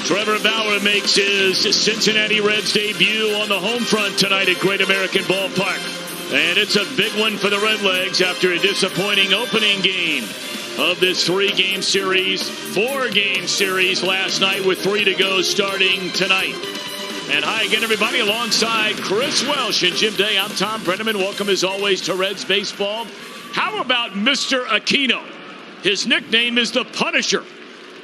Trevor Bauer makes his Cincinnati Reds debut on the home front tonight at Great American Ballpark. And it's a big one for the Redlegs after a disappointing opening game of this 3-game series, 4-game series last night with 3 to go starting tonight. And hi again, everybody, alongside Chris Welsh and Jim Day. I'm Tom Brenneman. Welcome, as always, to Reds Baseball. How about Mr. Aquino? His nickname is the Punisher,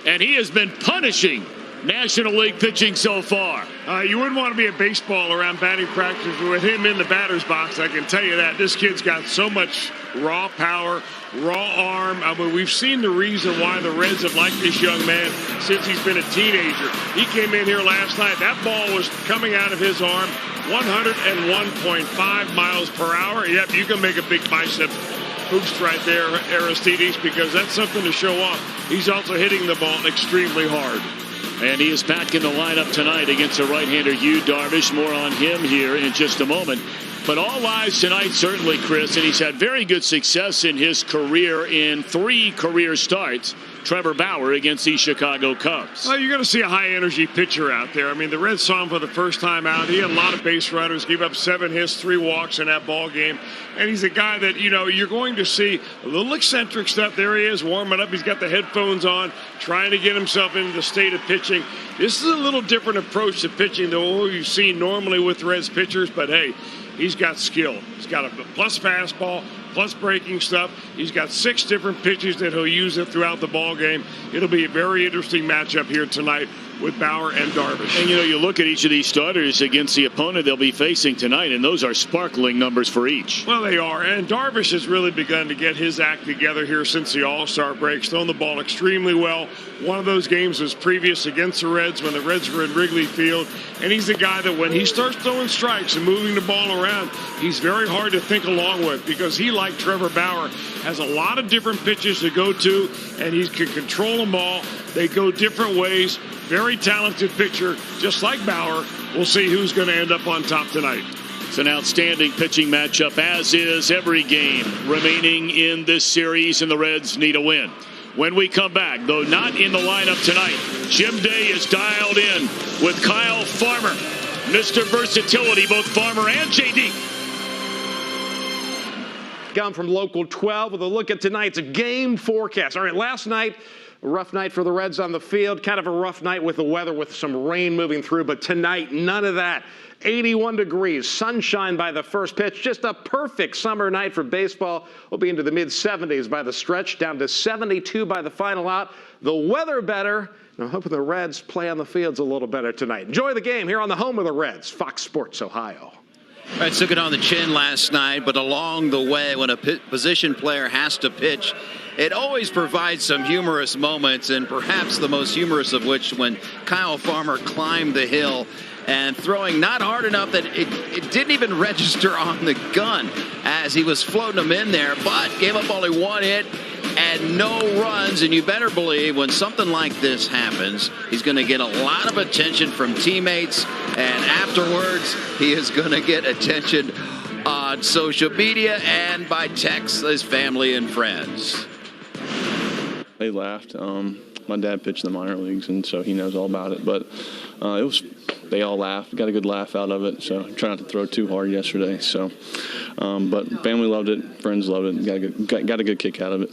and he has been punishing National League pitching so far. You wouldn't want to be a baseball around batting practice with him in the batter's box. I can tell you that. This kid's got so much raw power, raw arm. I mean, we've seen the reason why the Reds have liked this young man since he's been a teenager. He came in here last night. That ball was coming out of his arm 101.5 miles per hour. Yep, you can make a big bicep boost right there, Aristides, because that's something to show off. He's also hitting the ball extremely hard. And he is back in the lineup tonight against the right-hander Yu Darvish. More on him here in just a moment. But all eyes tonight, certainly, Chris, and he's had very good success in his career in 3 career starts. Trevor Bauer against the Chicago Cubs. Well, you're going to see a high-energy pitcher out there. I mean, the Reds saw him for the first time out. He had a lot of base runners, gave up 7 hits, 3 walks in that ball game. And he's a guy that, you know, you're going to see a little eccentric stuff. There he is, warming up. He's got the headphones on, trying to get himself into the state of pitching. This is a little different approach to pitching than what you've seen normally with Reds pitchers. But, hey, he's got skill. He's got a plus fastball, plus breaking stuff. He's got 6 different pitches that he'll use it throughout the ball game. It'll be a very interesting matchup here tonight with Bauer and Darvish. And, you know, you look at each of these starters against the opponent they'll be facing tonight, and those are sparkling numbers for each. Well, they are. And Darvish has really begun to get his act together here since the All-Star break. He's thrown the ball extremely well. One of those games was previous against the Reds when the Reds were in Wrigley Field. And he's the guy that when he starts throwing strikes and moving the ball around, he's very hard to think along with, because he, like Trevor Bauer, has a lot of different pitches to go to, and he can control them all. They go different ways. Very talented pitcher, just like Bauer. We'll see who's going to end up on top tonight. It's an outstanding pitching matchup, as is every game remaining in this series, and the Reds need a win. When we come back, though not in the lineup tonight, Jim Day is dialed in with Kyle Farmer, Mr. Versatility, both Farmer and JD. Come from Local 12 with a look at tonight's game forecast. All right, last night, a rough night for the Reds on the field. Kind of a rough night with the weather, with some rain moving through. But tonight, none of that. 81 degrees, sunshine by the first pitch. Just a perfect summer night for baseball. We'll be into the mid-70s by the stretch, down to 72 by the final out. The weather better. I'm hoping the Reds play on the fields a little better tonight. Enjoy the game here on the home of the Reds, Fox Sports Ohio. Reds took it on the chin last night, but along the way, when a position player has to pitch, it always provides some humorous moments, and perhaps the most humorous of which when Kyle Farmer climbed the hill and throwing not hard enough that it didn't even register on the gun as he was floating them in there, but gave up only 1 hit and no runs. And you better believe when something like this happens, he's going to get a lot of attention from teammates, and afterwards he is going to get attention on social media and by text, his family and friends. They laughed. My dad pitched in the minor leagues, and so he knows all about it. But they all laughed. Got a good laugh out of it. So try not to throw too hard yesterday. So, but family loved it, friends loved it. Got a good kick out of it.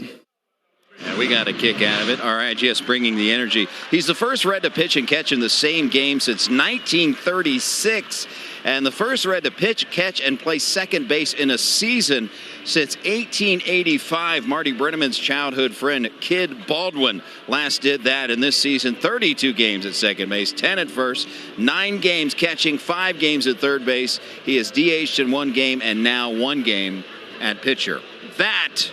Yeah, we got a kick out of it. All right, just bringing the energy. He's the first Red to pitch and catch in the same game since 1936. And the first Red to pitch, catch, and play second base in a season since 1885. Marty Brenneman's childhood friend, Kid Baldwin, last did that in this season. 32 games at second base, 10 at first, 9 games catching, 5 games at third base. He has DH'd in 1 game and now 1 game at pitcher. That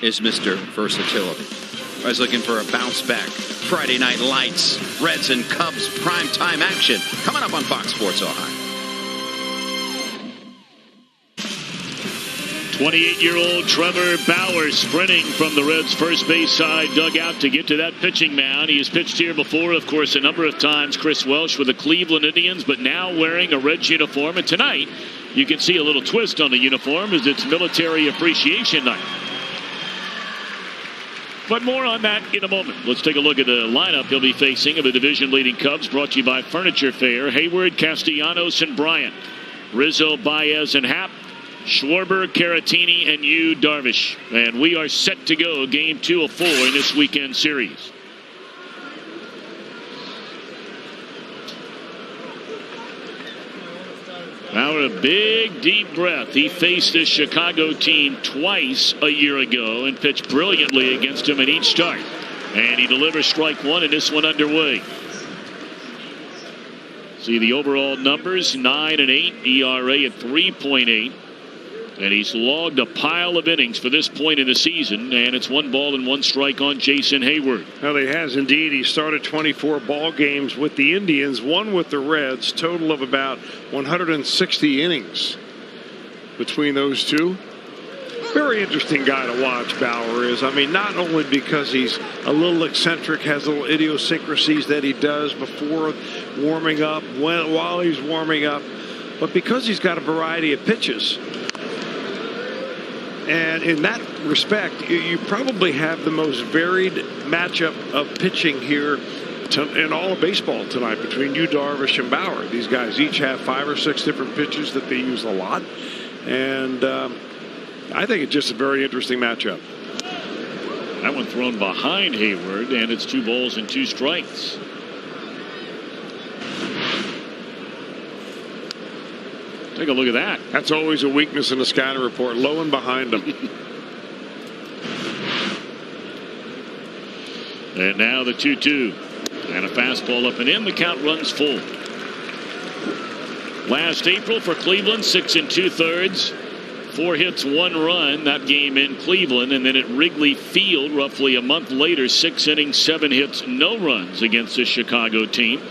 is Mr. Versatility. I was looking for a bounce back. Friday Night Lights, Reds and Cubs primetime action coming up on Fox Sports Ohio. 28-year-old Trevor Bauer sprinting from the Reds' first base side dugout to get to that pitching mound. He has pitched here before, of course, a number of times. Chris Welsh with the Cleveland Indians, but now wearing a Reds uniform. And tonight, you can see a little twist on the uniform as it's Military Appreciation Night. But more on that in a moment. Let's take a look at the lineup he'll be facing of the division-leading Cubs, brought to you by Furniture Fair. Hayward, Castellanos, and Bryant. Rizzo, Baez, and Happ. Schwarber, Caratini, and Yu Darvish. And we are set to go game 2 of 4 in this weekend series. Now a big deep breath. He faced this Chicago team twice a year ago and pitched brilliantly against him in each start. And he delivers strike 1 in this one underway. See the overall numbers, 9 and 8, ERA at 3.8. And he's logged a pile of innings for this point in the season, and it's 1 ball and 1 strike on Jason Hayward. Well, he has indeed. He started 24 ball games with the Indians, 1 with the Reds, total of about 160 innings between those two. Very interesting guy to watch, Bauer is. I mean, not only because he's a little eccentric, has little idiosyncrasies that he does before warming up, while he's warming up, but because he's got a variety of pitches. And in that respect, you probably have the most varied matchup of pitching here in all of baseball tonight between Yu Darvish and Bauer. These guys each have 5 or 6 different pitches that they use a lot. And I think it's just a very interesting matchup. That one thrown behind Hayward, and it's 2 balls and 2 strikes. Take a look at that. That's always a weakness in the scouting report. Low and behind them. And now the 2-2. And a fastball up and in. The count runs full. Last April for Cleveland, 6 2/3. 4 hits, 1 run. That game in Cleveland. And then at Wrigley Field, roughly a month later, 6 innings, 7 hits, no runs against the Chicago team.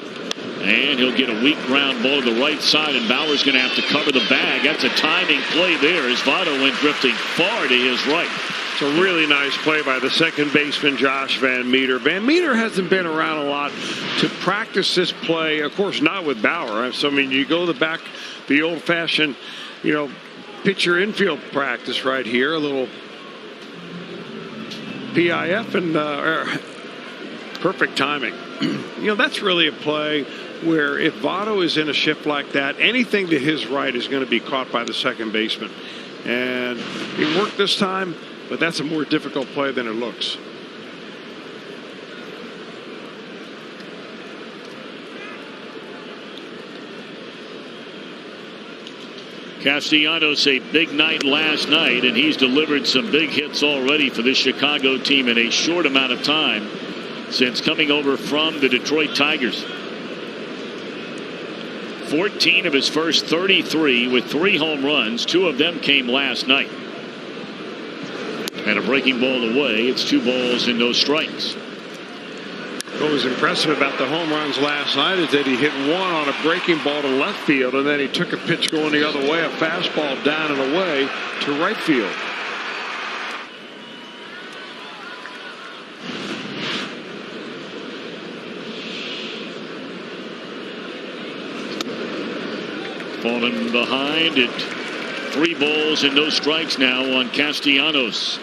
And he'll get a weak ground ball to the right side, and Bauer's going to have to cover the bag. That's a timing play there as Votto went drifting far to his right. It's a really nice play by the second baseman, Josh Van Meter. Van Meter hasn't been around a lot to practice this play. Of course, not with Bauer. So, I mean, you go the old-fashioned, pitcher infield practice right here. A little PIF and perfect timing. That's really a play where if Votto is in a shift like that, anything to his right is going to be caught by the second baseman. And it worked this time, but that's a more difficult play than it looks. Castellanos, a big night last night, and he's delivered some big hits already for this Chicago team in a short amount of time since coming over from the Detroit Tigers. 14 of his first 33 with 3 home runs. 2 of them came last night. And a breaking ball away. It's 2 balls and no strikes. What was impressive about the home runs last night is that he hit 1 on a breaking ball to left field, and then he took a pitch going the other way, a fastball down and away to right field. Falling behind at 3 balls and no strikes now on Castellanos,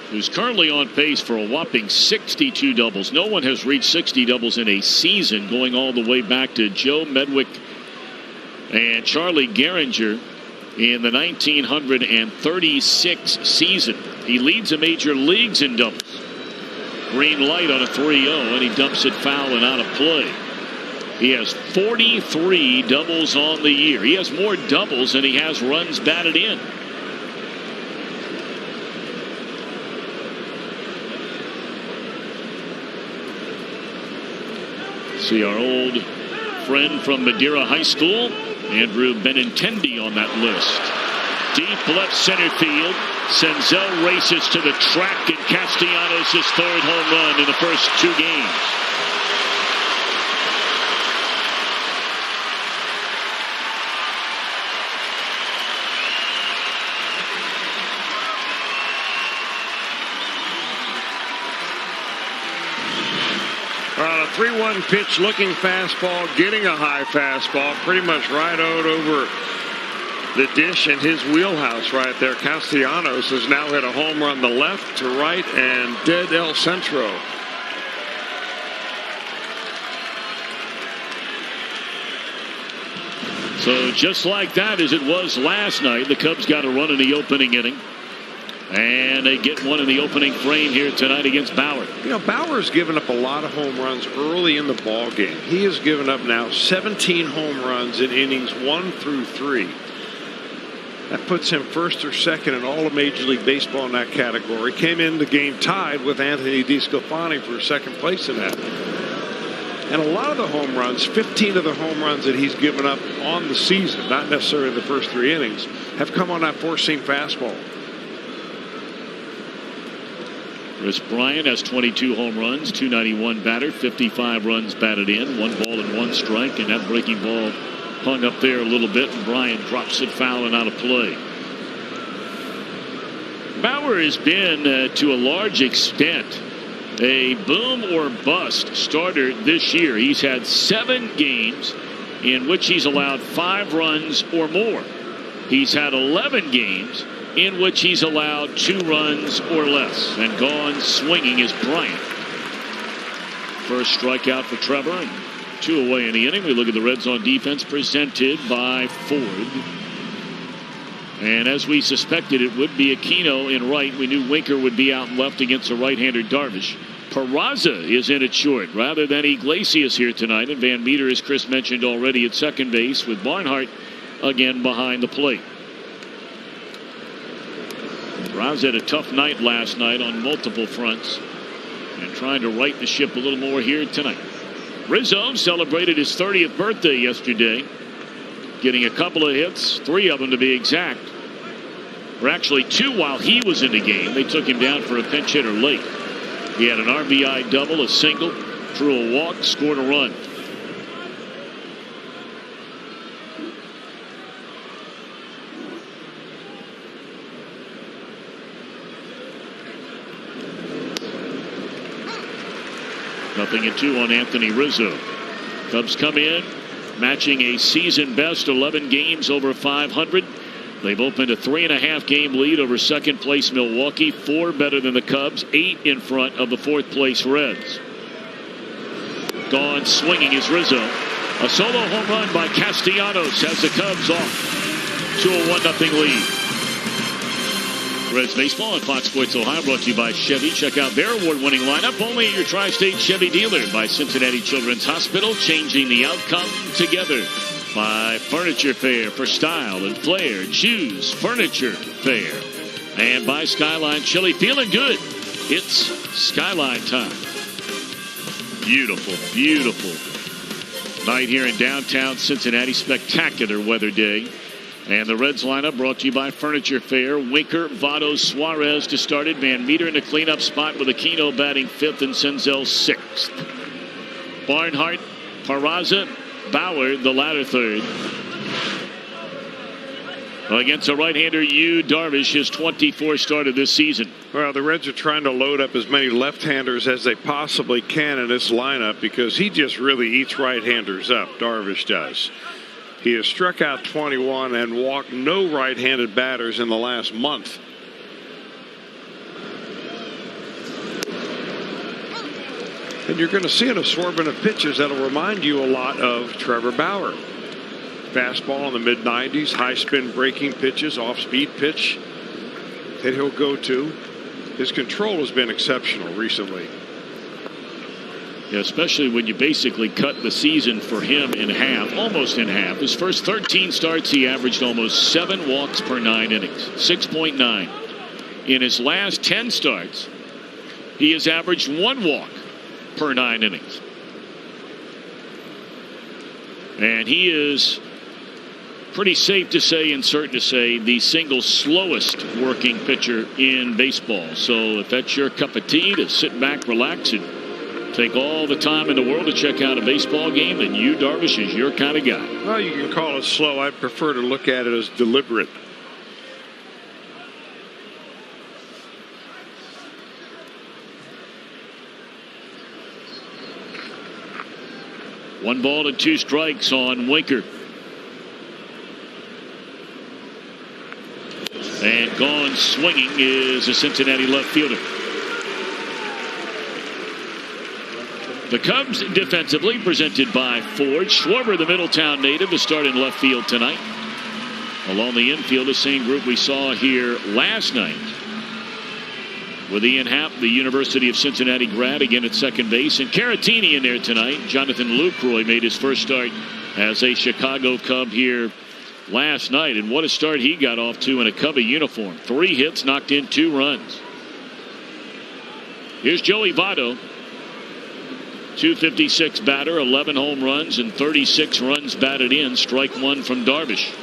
who's currently on pace for a whopping 62 doubles. No one has reached 60 doubles in a season, going all the way back to Joe Medwick and Charlie Gehringer in the 1936 season. He leads the major leagues in doubles. Green light on a 3-0, and he dumps it foul and out of play. He has 43 doubles on the year. He has more doubles than he has runs batted in. See our old friend from Madeira High School, Andrew Benintendi, on that list. Deep left center field. Senzel races to the track, and Castellanos' 3rd home run in the first 2 games. A 3-1 pitch, looking fastball, getting a high fastball, pretty much right out over the dish in his wheelhouse right there. Castellanos has now hit a home run the left to right and dead El Centro. So just like that, as it was last night, the Cubs got a run in the opening inning. And they get one in the opening frame here tonight against Bauer. You know, Bauer's given up a lot of home runs early in the ball game. He has given up now 17 home runs in innings 1 through 3. That puts him first or second in all of Major League Baseball in that category. Came in the game tied with Anthony DeSclafani for second place in that. And a lot of the home runs, 15 of the home runs that he's given up on the season, not necessarily the first 3 innings, have come on that four-seam fastball. Chris Bryant has 22 home runs, 291 batted, 55 runs batted in, 1 ball and 1 strike, and that breaking ball hung up there a little bit, and Bryant drops it foul and out of play. Bauer has been, to a large extent, a boom or bust starter this year. He's had 7 games in which he's allowed 5 runs or more. He's had 11 games in which he's allowed 2 runs or less, and gone swinging is Bryant. First strikeout for Trevor, and 2 away in the inning. We look at the Reds on defense, presented by Ford. And as we suspected, it would be Aquino in right. We knew Winker would be out left against a right-hander Darvish. Peraza is in at short rather than Iglesias here tonight, and Van Meter, as Chris mentioned already, at second base, with Barnhart again behind the plate. Rouse had a tough night last night on multiple fronts and trying to right the ship a little more here tonight. Rizzo celebrated his 30th birthday yesterday, getting a couple of hits, 3 of them to be exact. Or actually 2 while he was in the game. They took him down for a pinch hitter late. He had an RBI double, a single, drew a walk, scored a run. Nothing in 2 on Anthony Rizzo. Cubs come in, matching a season best 11 games over 500. They've opened a 3.5 game lead over second place Milwaukee, 4 better than the Cubs, 8 in front of the 4th place Reds. Gone swinging is Rizzo. A solo home run by Castellanos has the Cubs off to a 1-0 lead. Reds baseball on Fox Sports Ohio, brought to you by Chevy. Check out their award-winning lineup only at your Tri-State Chevy dealer. By Cincinnati Children's Hospital, changing the outcome together. By Furniture Fair for style and flair. Choose Furniture Fair. And by Skyline Chili. Feeling good. It's Skyline time. Beautiful, beautiful night here in downtown Cincinnati. Spectacular weather day. And the Reds lineup brought to you by Furniture Fair. Winker, Votto, Suarez to start it. Van Meter in the cleanup spot with Aquino batting 5th and Senzel 6th. Barnhart, Peraza, Bauer, the latter 3rd. Against a right-hander, Darvish, his 24th start of this season. Well, the Reds are trying to load up as many left-handers as they possibly can in this lineup because he just really eats right-handers up, Darvish does. He has struck out 21 and walked no right-handed batters in the last month. And you're going to see an assortment of pitches that'll remind you a lot of Trevor Bauer. Fastball in the mid-90s, high-spin breaking pitches, off-speed pitch that he'll go to. His control has been exceptional recently. Yeah, especially when you basically cut the season for him in half, almost in half. His first 13 starts, he averaged almost 7 walks per 9 innings, 6.9. In his last 10 starts, he has averaged 1 walk per 9 innings. And he is pretty safe to say and certain to say the single slowest working pitcher in baseball. So if that's your cup of tea, to sit back, relax, and take all the time in the world to check out a baseball game, then Darvish is your kind of guy. Well, you can call it slow. I'd prefer to look at it as deliberate. One ball and 2 strikes on Winker. And gone swinging is a Cincinnati left fielder. The Cubs defensively presented by Ford. Schwarber, the Middletown native, to start in left field tonight. Along the infield, the same group we saw here last night. With Ian Happ, the University of Cincinnati grad, again at second base. And Caratini in there tonight. Jonathan Lucroy made his first start as a Chicago Cub here last night. And what a start he got off to in a Cubby uniform. 3 hits, knocked in 2 runs. Here's Joey Votto. .256 batter, 11 home runs, and 36 runs batted in. Strike 1 from Darvish.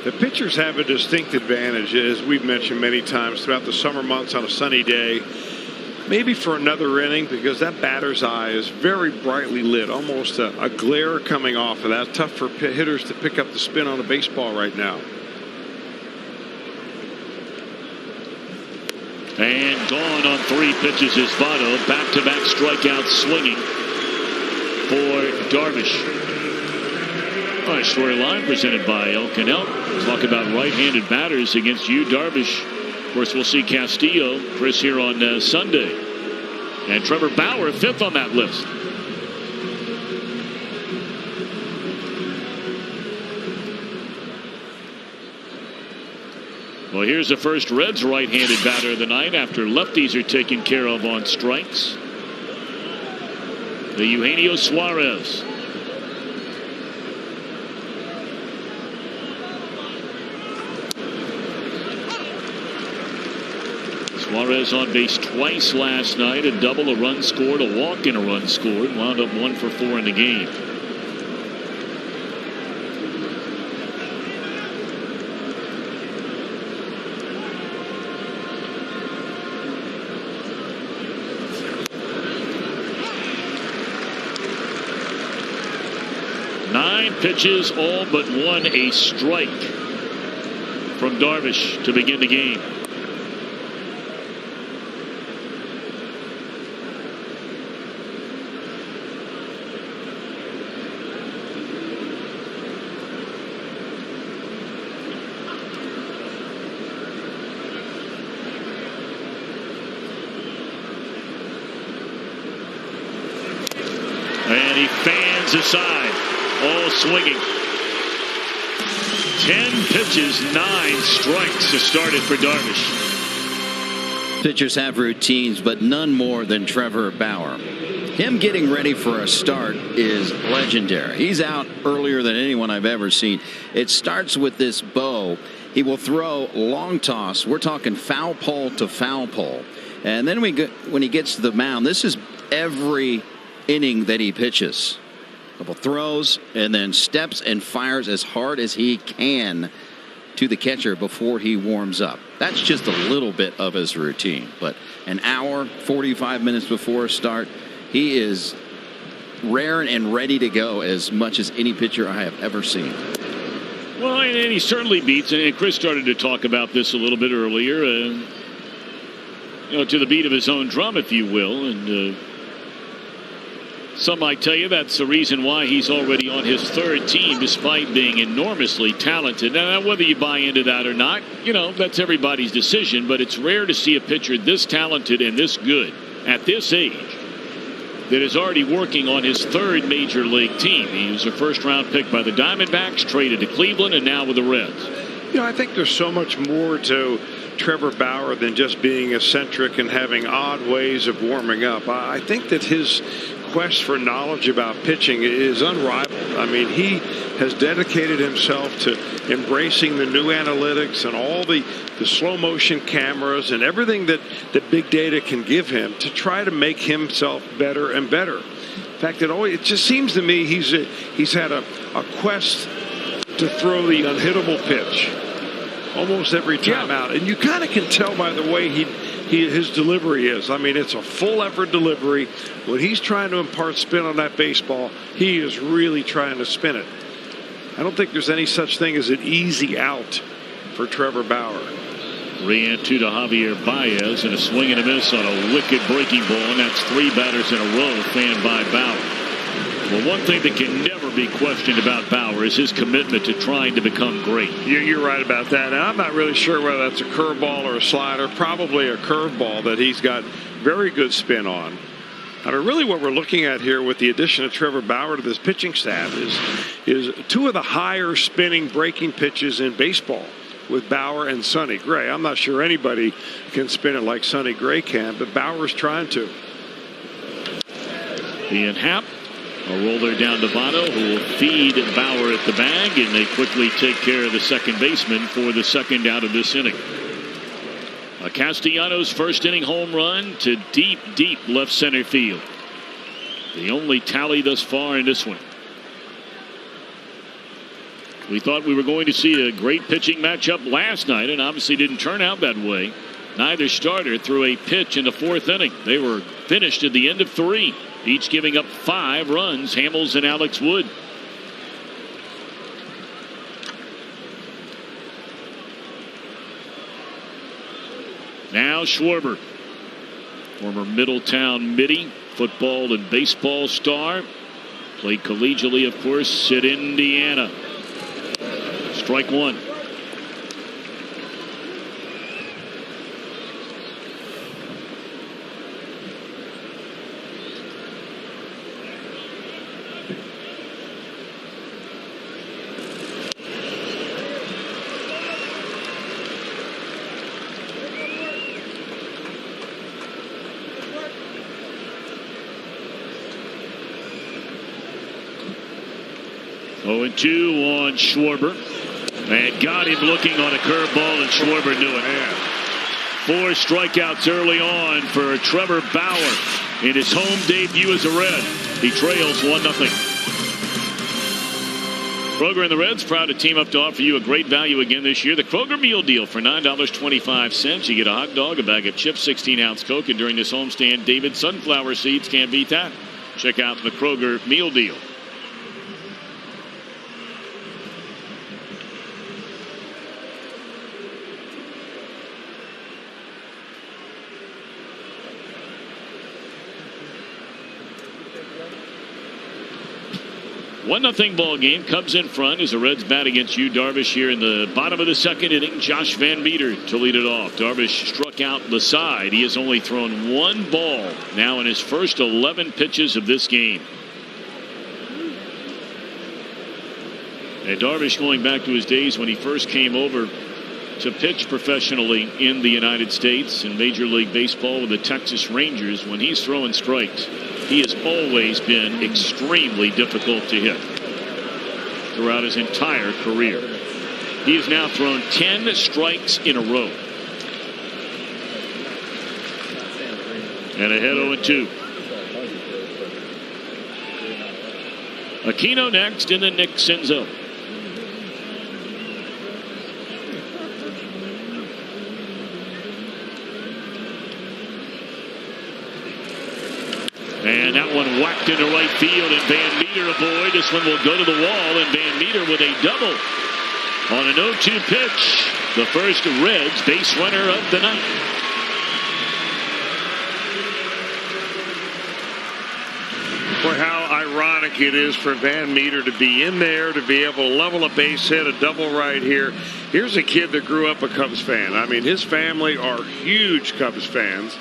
The pitchers have a distinct advantage, as we've mentioned many times throughout the summer months on a sunny day. Maybe for another inning, because that batter's eye is very brightly lit, almost a glare coming off of that. Tough for hitters to pick up the spin on a baseball right now. And gone on 3 pitches is Votto. Back-to-back strikeouts swinging for Darvish. Our storyline presented by El Canal. Talk about right-handed batters against you, Darvish. Of course, we'll see Castillo, Chris, here on Sunday. And Trevor Bauer, 5th on that list. Well, here's the first Reds right-handed batter of the night after lefties are taken care of on strikes. The Eugenio Suarez. Suarez on base twice last night. A double, a run scored, a walk, and a run scored. Wound up 1 for 4 in the game. Nine pitches, all but 1 a strike from Darvish to begin the game. And he fans aside, all swinging. 10 pitches, 9 strikes to start it for Darvish. Pitchers have routines, but none more than Trevor Bauer. Him getting ready for a start is legendary. He's out earlier than anyone I've ever seen. It starts with this bow. He will throw long toss. We're talking foul pole to foul pole. And then when he gets to the mound, this is every inning that he pitches. Couple throws and then steps and fires as hard as he can to the catcher before he warms up. That's just a little bit of his routine. But an hour, 45 minutes before a start, he is raring and ready to go as much as any pitcher I have ever seen. Well, and he certainly beats, and Chris started to talk about this a little bit earlier, to the beat of his own drum, if you will. And some might tell you that's the reason why he's already on his 3rd team, despite being enormously talented. Now, whether you buy into that or not, that's everybody's decision. But it's rare to see a pitcher this talented and this good at this age that is already working on his 3rd major league team. He was a first-round pick by the Diamondbacks, traded to Cleveland, and now with the Reds. I think there's so much more to Trevor Bauer than just being eccentric and having odd ways of warming up. I think that his quest for knowledge about pitching is unrivaled. I mean, he has dedicated himself to embracing the new analytics and all the slow motion cameras and everything that big data can give him to try to make himself better and better. In fact, it just seems to me he's had a quest to throw the unhittable pitch almost every time out. And you kind of can tell by the way he his delivery is. I mean, it's a full effort delivery. When he's trying to impart spin on that baseball, he is really trying to spin it. I don't think there's any such thing as an easy out for Trevor Bauer. 3-2 to Javier Baez, and a swing and a miss on a wicked breaking ball, and that's 3 batters in a row fanned by Bauer. Well, one thing that can never be questioned about Bauer is his commitment to trying to become great. You're right about that. And I'm not really sure whether that's a curveball or a slider. Probably a curveball that he's got very good spin on. I mean, really what we're looking at here with the addition of Trevor Bauer to this pitching staff is 2 of the higher spinning breaking pitches in baseball with Bauer and Sonny Gray. I'm not sure anybody can spin it like Sonny Gray can, but Bauer's trying to. Ian Happ, a roller down to Votto, who will feed Bauer at the bag, and they quickly take care of the second baseman for the second out of this inning. Castellanos' first inning home run to deep left center field. The only tally thus far in this one. We thought we were going to see a great pitching matchup last night, and obviously didn't turn out that way. Neither starter threw a pitch in the 4th inning. They were finished at the end of 3, each giving up 5 runs, Hamels and Alex Wood. Now Schwarber, former Middletown Midi football and baseball star. Played collegiately, of course, at Indiana. Strike 1. Oh, and 2 on Schwarber. And got him looking on a curveball, and Schwarber knew it. 4 strikeouts early on for Trevor Bauer in his home debut as a Red. He trails 1-0. Kroger and the Reds proud to team up to offer you a great value again this year. The Kroger meal deal for $9.25. You get a hot dog, a bag of chips, 16-ounce Coke, and during this homestand, David sunflower seeds. Can't beat that. Check out the Kroger meal deal. One 1-0 ball game. Cubs in front as the Reds bat against Yu Darvish here in the bottom of the 2nd inning. Josh Van Meter to lead it off. Darvish struck out the side. He has only thrown 1 ball now in his first 11 pitches of this game. And Darvish going back to his days when he first came over to pitch professionally in the United States in Major League Baseball with the Texas Rangers. When he's throwing strikes, he has always been extremely difficult to hit throughout his entire career. He has now thrown 10 strikes in a row. And ahead 0-2. Aquino next, and then Nick Senzel. And that one whacked into right field, and Van Meter aboard. This one will go to the wall, and Van Meter with a double on an 0-2 pitch. The first Reds base runner of the night. Boy, how ironic it is for Van Meter to be in there, to be able to level a base hit, a double right here. Here's a kid that grew up a Cubs fan. I mean, his family are huge Cubs fans.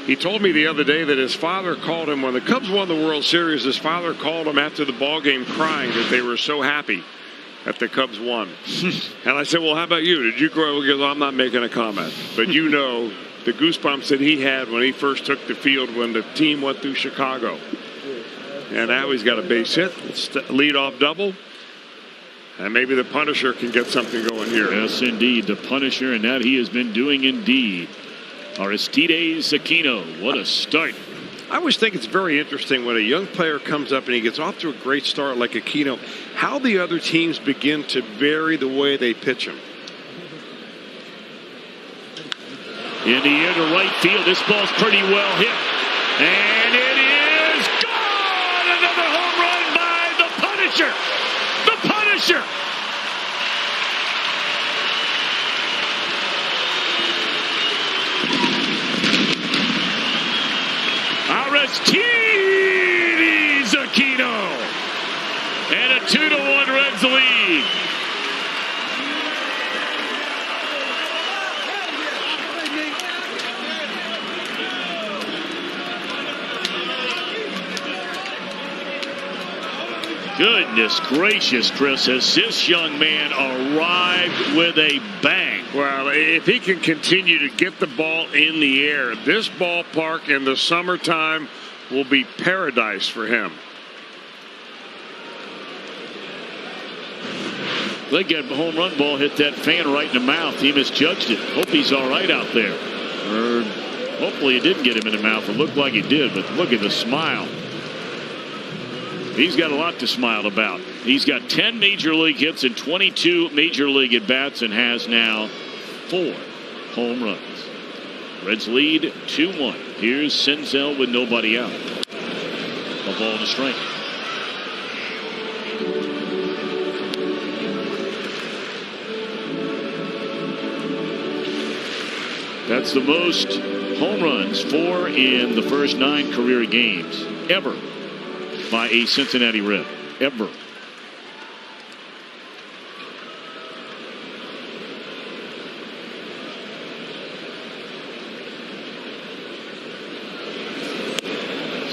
He told me the other day that his father called him when the Cubs won the World Series. His father called him after the ball game crying that they were so happy that the Cubs won. And I said, well, how about you? Did you grow up? He goes, I'm not making a comment. But you know the goosebumps that he had when he first took the field when the team went through Chicago. And now he's got a base hit, leadoff double. And maybe the Punisher can get something going here. Yes, indeed. The Punisher, and that he has been doing indeed. Aristides Aquino, what a start. I always think it's very interesting when a young player comes up and he gets off to a great start like Aquino, how the other teams begin to vary the way they pitch him. In the air to right field. This ball's pretty well hit. And it is gone! Another home run by the Punisher! The Punisher! Aristides Aquino! And a 2-1 Reds lead. Goodness gracious, Chris, has this young man arrived with a bang. Well, if he can continue to get the ball in the air, this ballpark in the summertime will be paradise for him. They get a home run ball, hit that fan right in the mouth. He misjudged it. Hope he's all right out there. Or hopefully it didn't get him in the mouth. It looked like it did, but look at the smile. He's got a lot to smile about. He's got 10 major league hits and 22 major league at-bats and has now 4 home runs. Reds lead 2-1. Here's Senzel with nobody out. A ball to strike. That's the most home runs, 4 in the first 9 career games ever by a Cincinnati Red. Ever.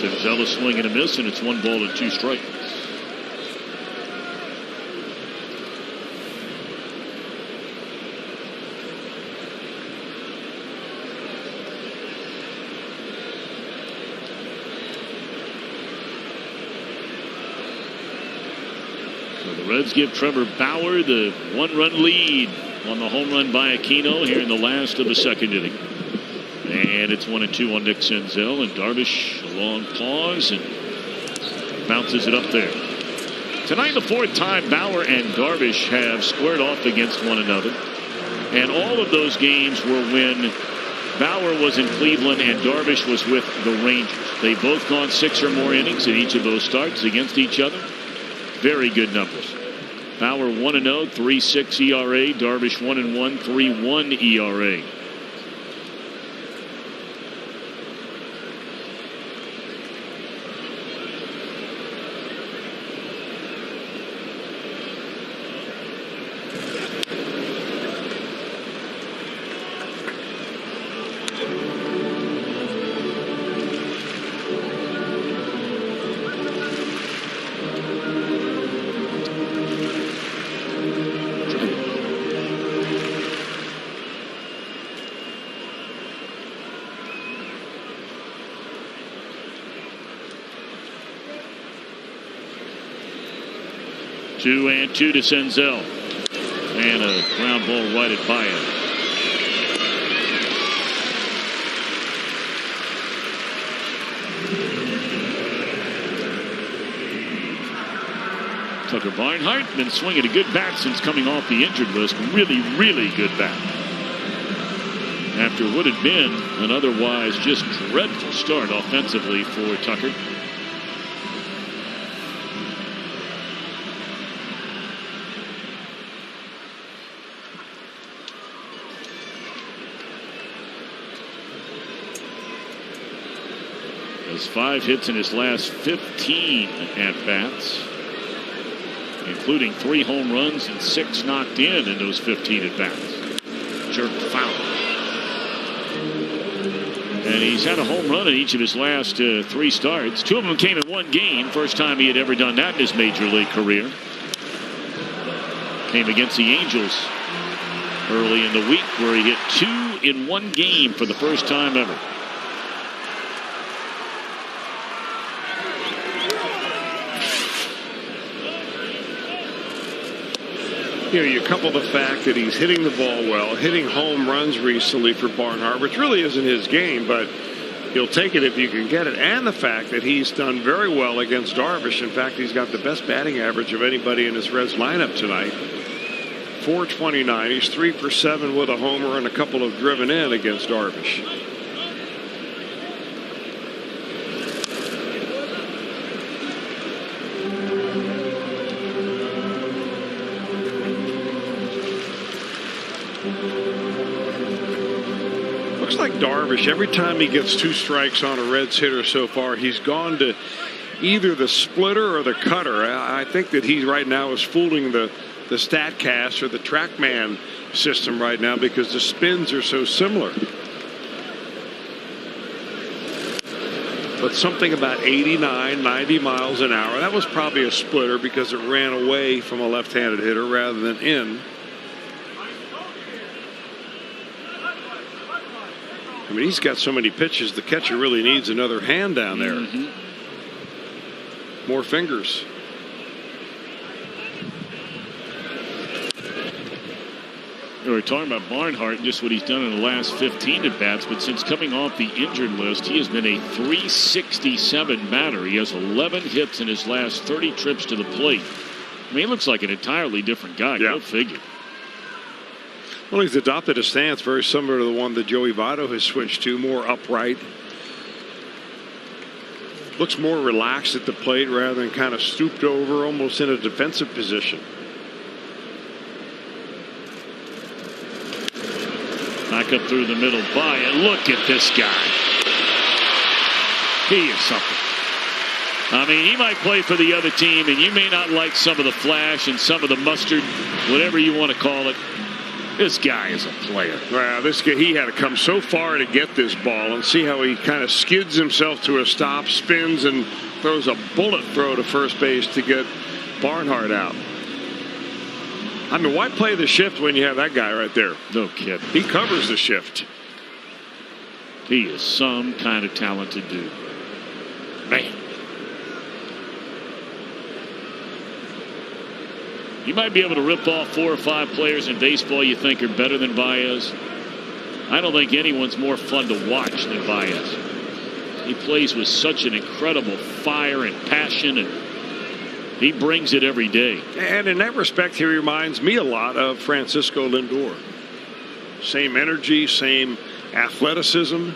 Senzel swing and a miss, and it's 1 ball and 2 strikes. Reds give Trevor Bauer the 1-run lead on the home run by Aquino here in the last of the second inning. And it's 1-2 on Nick Senzel, and Darvish a long pause and bounces it up there. Tonight, the 4th time Bauer and Darvish have squared off against one another. And all of those games were when Bauer was in Cleveland and Darvish was with the Rangers. They've both gone 6 or more innings in each of those starts against each other. Very good numbers. Bauer 1-0, 3.6 ERA. Darvish 1-1, 3.1 ERA. Two and 2 to Senzel. And a ground ball right at Baez. Tucker Barnhart been swinging a good bat since coming off the injured list. Really, really good bat. After what had been an otherwise just dreadful start offensively for Tucker. Has 5 hits in his last 15 at-bats, including 3 home runs and 6 knocked in those 15 at-bats. Jerked foul. And he's had a home run in each of his last 3 starts. 2 of them came in 1 game. First time he had ever done that in his major league career. Came against the Angels early in the week where he hit 2 in 1 game for the first time ever. You know, you couple the fact that he's hitting the ball well, hitting home runs recently for Barnhart, which really isn't his game, but you'll take it if you can get it, and the fact that he's done very well against Darvish. In fact, he's got the best batting average of anybody in his Reds lineup tonight. .429. He's 3 for 7 with a homer and a couple of driven in against Darvish. Looks like Darvish, every time he gets 2 strikes on a Reds hitter so far, he's gone to either the splitter or the cutter. I think that he right now is fooling the StatCast or the TrackMan system right now because the spins are so similar. But something about 89, 90 miles an hour. That was probably a splitter because it ran away from a left-handed hitter rather than in. I mean, he's got so many pitches, the catcher really needs another hand down there. More fingers. We were talking about Barnhart and just what he's done in the last 15 at-bats, but since coming off the injured list, he has been a .367 batter. He has 11 hits in his last 30 trips to the plate. I mean, he looks like an entirely different guy. Yeah. Go figure. Well, he's adopted a stance very similar to the one that Joey Votto has switched to, more upright. Looks more relaxed at the plate rather than kind of stooped over, almost in a defensive position. Back up through the middle by it. Look at this guy. He is something. I mean, he might play for the other team, and you may not like some of the flash and some of the mustard, whatever you want to call it. This guy is a player. Well, this guy, he had to come so far to get this ball, and see how he kind of skids himself to a stop, spins, and throws a bullet throw to first base to get Barnhart out. I mean, why play the shift when you have that guy right there? No kidding. He covers the shift. He is some kind of talented dude. Man. You might be able to rip off 4 or 5 players in baseball you think are better than Baez. I don't think anyone's more fun to watch than Baez. He plays with such an incredible fire and passion, and he brings it every day. And in that respect, he reminds me a lot of Francisco Lindor. Same energy, same athleticism.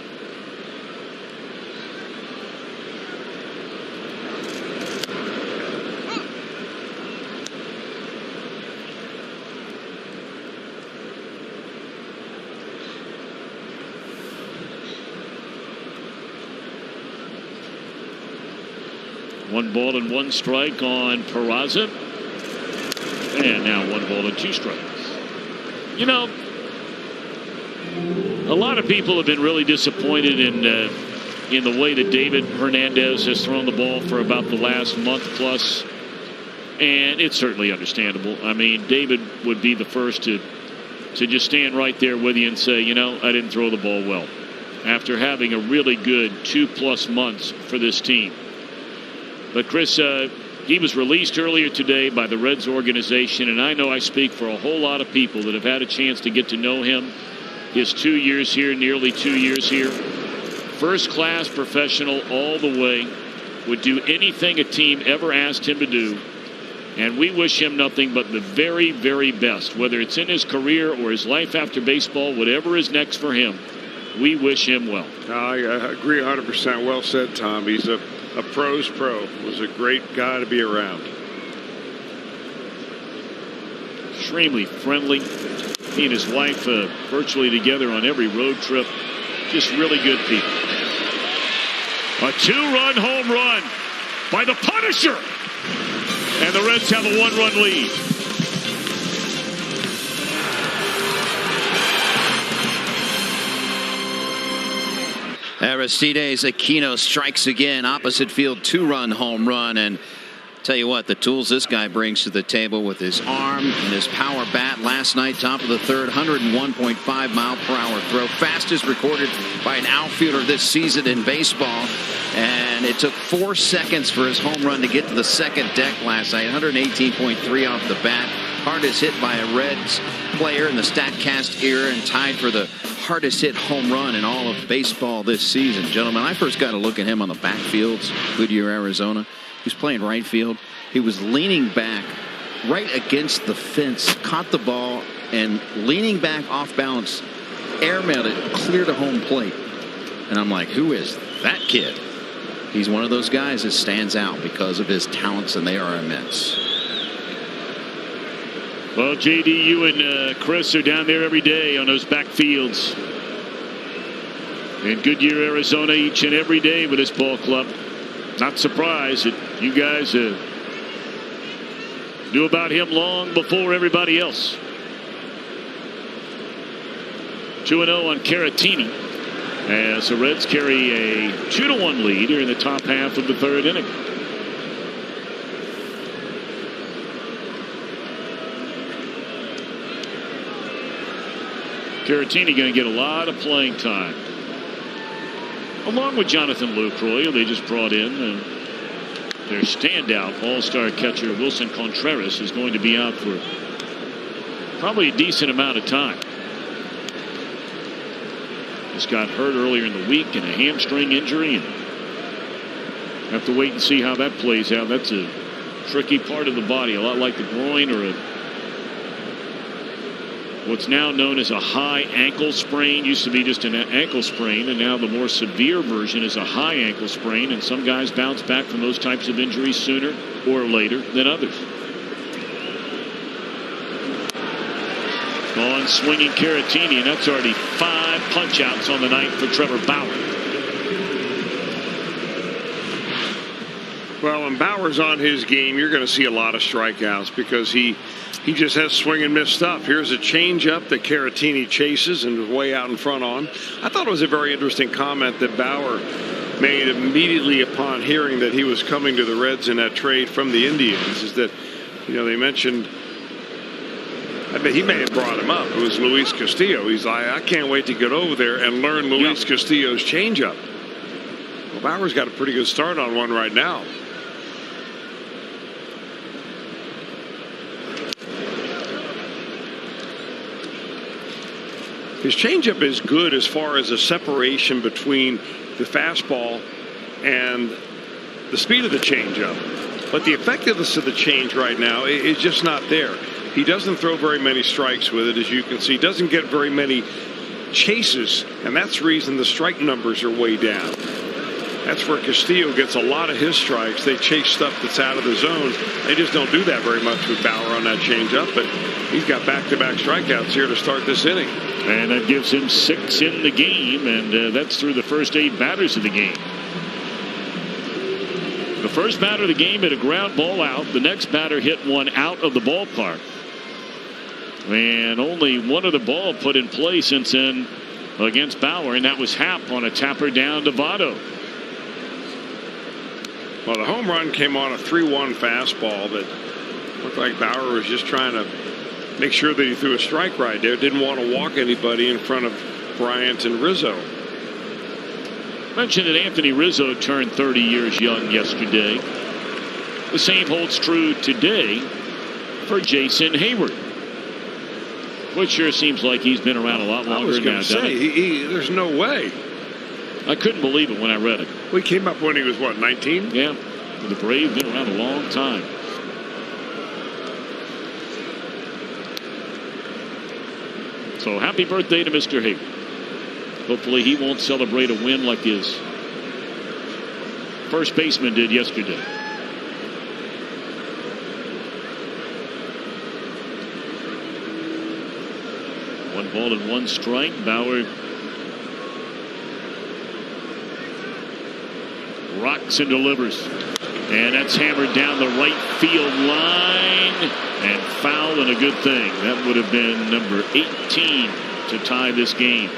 One ball and 1 strike on Peraza. And now 1 ball and 2 strikes. You know, a lot of people have been really disappointed in the way that David Hernandez has thrown the ball for about the last month plus. And it's certainly understandable. I mean, David would be the first to just stand right there with you and say, you know, I didn't throw the ball well. After having a really good 2+ months for this team. But Chris, he was released earlier today by the Reds organization, and I know I speak for a whole lot of people that have had a chance to get to know him. His 2 years here, nearly 2 years here. First-class professional all the way. Would do anything a team ever asked him to do. And we wish him nothing but the very, very best. Whether it's in his career or his life after baseball, whatever is next for him, we wish him well. I agree 100%. Well said, Tom. He's a pro's pro. Was a great guy to be around. Extremely friendly. He and his wife virtually together on every road trip. Just really good people. A 2-run home run by the Punisher. And the Reds have a 1-run lead. Aristides Aquino strikes again, opposite field, 2-run home run. And tell you what, the tools this guy brings to the table with his arm and his power bat. Last night, top of the third, 101.5 mile per hour throw, fastest recorded by an outfielder this season in baseball. And it took 4 seconds for his home run to get to the second deck last night. 118.3 off the bat. Hardest hit by a Reds player in the StatCast era, and tied for the hardest hit home run in all of baseball this season. Gentlemen, I first got a look at him on the backfields, Goodyear, Arizona. He was playing right field. He was leaning back right against the fence, caught the ball, and leaning back off balance, airmailed it clear to home plate. And I'm like, who is that kid? He's one of those guys that stands out because of his talents, and they are immense. Well, JD, you and Chris are down there every day on those back fields in Goodyear, Arizona, each and every day with this ball club. Not surprised that you guys knew about him long before everybody else. 2-0 on Caratini, as the Reds carry a 2-1 lead here in the top half of the third inning. Caratini going to get a lot of playing time, along with Jonathan Lucroy, who they just brought in. And their standout all-star catcher Wilson Contreras is going to be out for probably a decent amount of time. Just got hurt earlier in the week in a hamstring injury, and have to wait and see how that plays out. That's a tricky part of the body, a lot like the groin or what's now known as a high ankle sprain. Used to be just an ankle sprain, and now the more severe version is a high ankle sprain, and some guys bounce back from those types of injuries sooner or later than others. On swinging Caratini, and that's already 5 punch-outs on the night for Trevor Bauer. Well, when Bauer's on his game, you're going to see a lot of strikeouts because he just has swing and miss stuff. Here's a changeup that Caratini chases and is way out in front on. I thought it was a very interesting comment that Bauer made immediately upon hearing that he was coming to the Reds in that trade from the Indians, is that, they mentioned, I mean, he may have brought him up. It was Luis Castillo. He's like, I can't wait to get over there and learn Luis Castillo's changeup. Well, Bauer's got a pretty good start on one right now. His changeup is good as far as a separation between the fastball and the speed of the changeup. But the effectiveness of the change right now is just not there. He doesn't throw very many strikes with it, as you can see. Doesn't get very many chases, and that's the reason the strike numbers are way down. That's where Castillo gets a lot of his strikes. They chase stuff that's out of the zone. They just don't do that very much with Bauer on that changeup, but he's got back-to-back strikeouts here to start this inning. And that gives him 6 in the game, and that's through the first 8 batters of the game. The first batter of the game hit a ground ball out. The next batter hit one out of the ballpark. And only one other ball put in play since then against Bauer, and that was Happ on a tapper down to Votto. Well, the home run came on a 3-1 fastball that looked like Bauer was just trying to make sure that he threw a strike right there. Didn't want to walk anybody in front of Bryant and Rizzo. Mentioned that Anthony Rizzo turned 30 years young yesterday. The same holds true today for Jason Hayward, which sure seems like he's been around a lot longer now. I was going to say, there's no way. I couldn't believe it when I read it. We came up when he was, what, 19? Yeah. The Braves been around a long time. So happy birthday to Mr. Hayward. Hopefully he won't celebrate a win like his first baseman did yesterday. One ball and one strike. Bauer rocks and delivers. And that's hammered down the right field line and foul, and a good thing. That would have been number 18 to tie this game.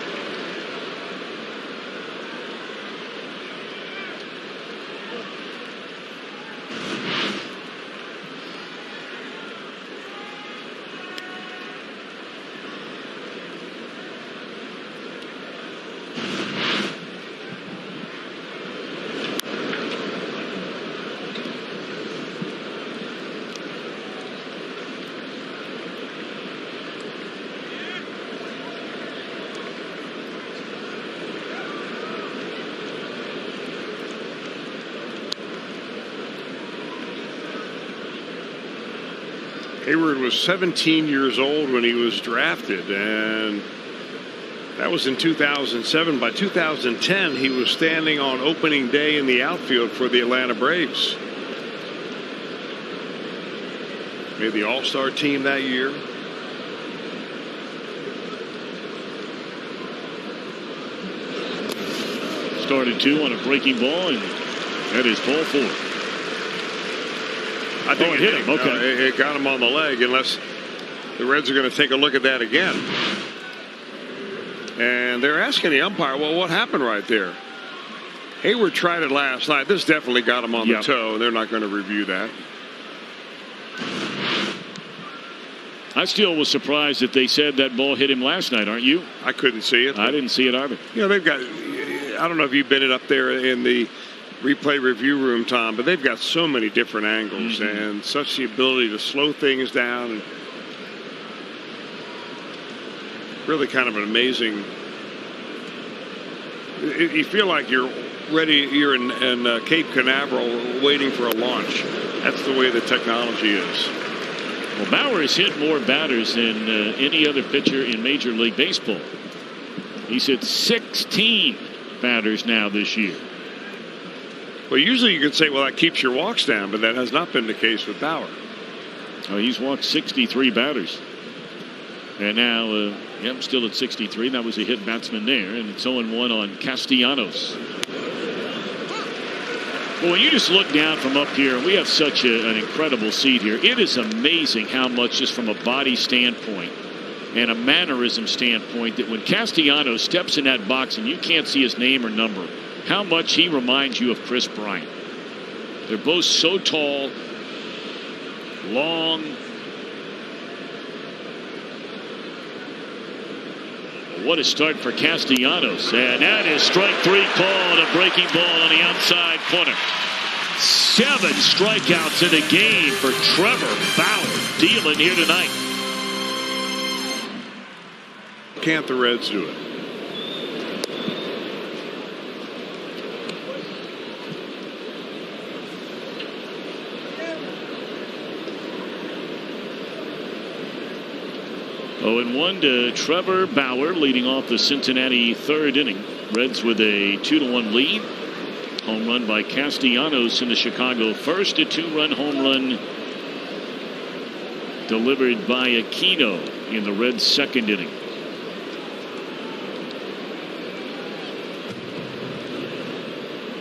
Hayward was 17 years old when he was drafted, and that was in 2007. By 2010, he was standing on opening day in the outfield for the Atlanta Braves. Made the All-Star team that year. Started 2 on a breaking ball, and that is ball 4. I think it hit him. Okay. It got him on the leg, unless the Reds are going to take a look at that again. And they're asking the umpire, well, what happened right there? Hayward tried it last night. This definitely got him on the toe, and they're not going to review that. I still was surprised that they said that ball hit him last night, aren't you? I couldn't see it. I didn't see it either. You know, they've got, I don't know if you've been up there in the replay review room, Tom, but they've got so many different angles and such the ability to slow things down. And really kind of an amazing, you feel like you're ready, you're in Cape Canaveral waiting for a launch. That's the way the technology is. Well, Bauer has hit more batters than any other pitcher in Major League Baseball. He's hit 16 batters now this year. Well, usually you could say, well, that keeps your walks down, but that has not been the case with Bauer. Oh, he's walked 63 batters. And now, still at 63. That was a hit batsman there, and it's 0-1 on Castellanos. Well, when you just look down from up here, and we have such an incredible seat here, it is amazing how much, just from a body standpoint and a mannerism standpoint, that when Castellanos steps in that box and you can't see his name or number, how much he reminds you of Chris Bryant. They're both so tall, long. What a start for Castellanos. And that is strike 3 called, a breaking ball on the outside corner. 7 strikeouts in a game for Trevor Bauer, dealing here tonight. Can't the Reds do it? Oh, and 1 to Trevor Bauer, leading off the Cincinnati 3rd inning. Reds with a 2-1 lead. Home run by Castellanos in the Chicago first. A 2-run home run delivered by Aquino in the Reds' 2nd inning.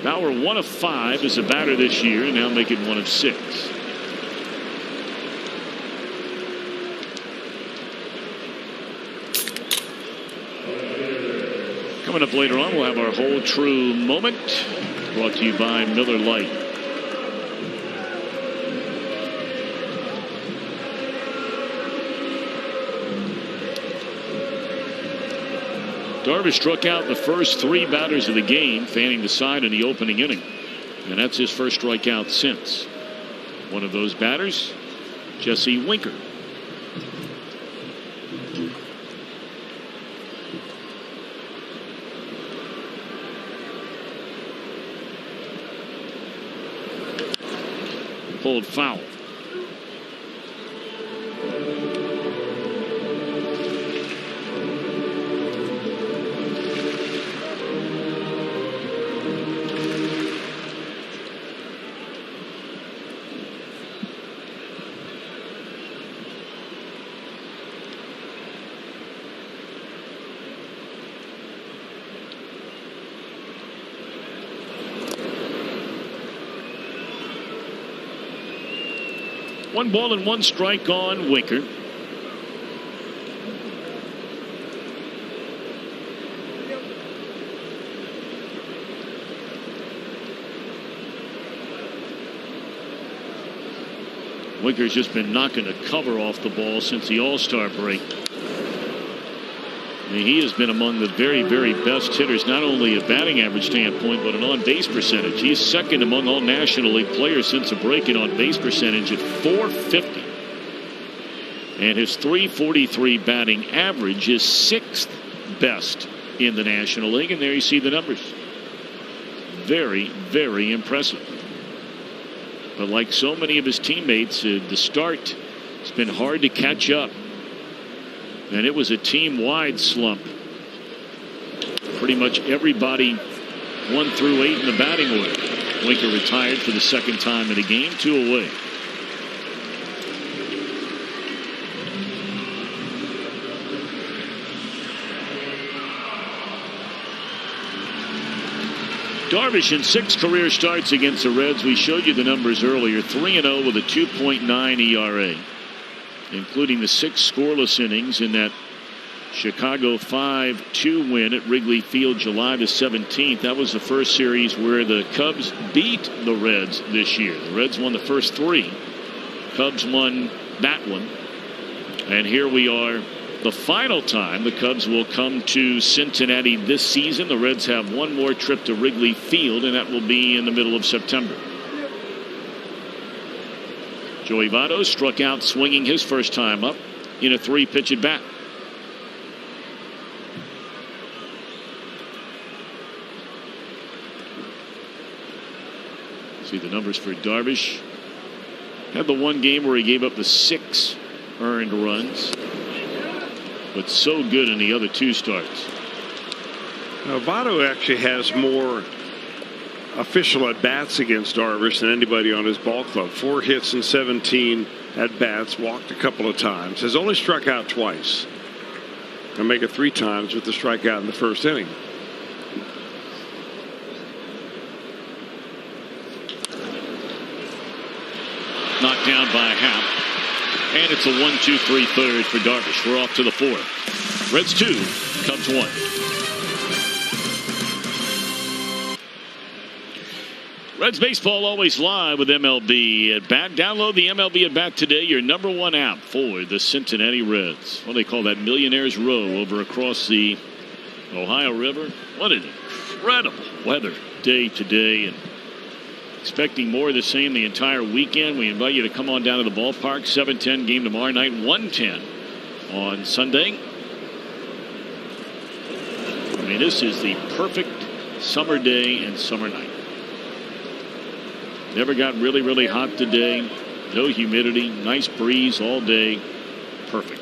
Bauer 1 of 5 as a batter this year, now making 1 of 6. Coming up later on, we'll have our Whole True moment, brought to you by Miller Lite. Darvish struck out the first 3 batters of the game, fanning the side in the opening inning. And that's his first strikeout since. One of those batters, Jesse Winker. Pulled foul. One ball and 1 strike on Winker. Winker's just been knocking the cover off the ball since the All-Star break. I mean, he has been among the very, very best hitters, not only a batting average standpoint, but an on-base percentage. He's 2nd among all National League players since a break in on-base percentage at .450. And his .343 batting average is 6th best in the National League. And there you see the numbers. Very, very impressive. But like so many of his teammates, the start It's been hard to catch up. And it was a team-wide slump. Pretty much everybody 1 through 8 in the batting order. Winker retired for the second time in a game, 2 away. Darvish in 6 career starts against the Reds. We showed you the numbers earlier. 3-0 with a 2.9 ERA, including the 6 scoreless innings in that Chicago 5-2 win at Wrigley Field July the 17th. That was the first series where the Cubs beat the Reds this year. The Reds won the first 3. Cubs won that one. And here we are, the final time the Cubs will come to Cincinnati this season. The Reds have one more trip to Wrigley Field, and that will be in the middle of September. Joey Votto struck out swinging his first time up in a 3-pitch at bat. See the numbers for Darvish. Had the one game where he gave up the 6 earned runs, but so good in the other 2 starts. Now, Votto actually has more official at-bats against Darvish than anybody on his ball club. 4 hits and 17 at-bats, walked a couple of times, has only struck out twice. And make it 3 times with the strikeout in the first inning. Knocked down by Happ. And it's a 1-2-3 third for Darvish. We're off to the 4th. Reds 2, Cubs 1. Reds baseball always live with MLB at bat. Download the MLB at bat today, your #1 app for the Cincinnati Reds. Well, they call that Millionaire's Row over across the Ohio River. What an incredible weather day today, and expecting more of the same the entire weekend. We invite you to come on down to the ballpark. 7:10 game tomorrow night, 1:10 on Sunday. I mean, this is the perfect summer day and summer night. Never got really, really hot today. No humidity. Nice breeze all day. Perfect.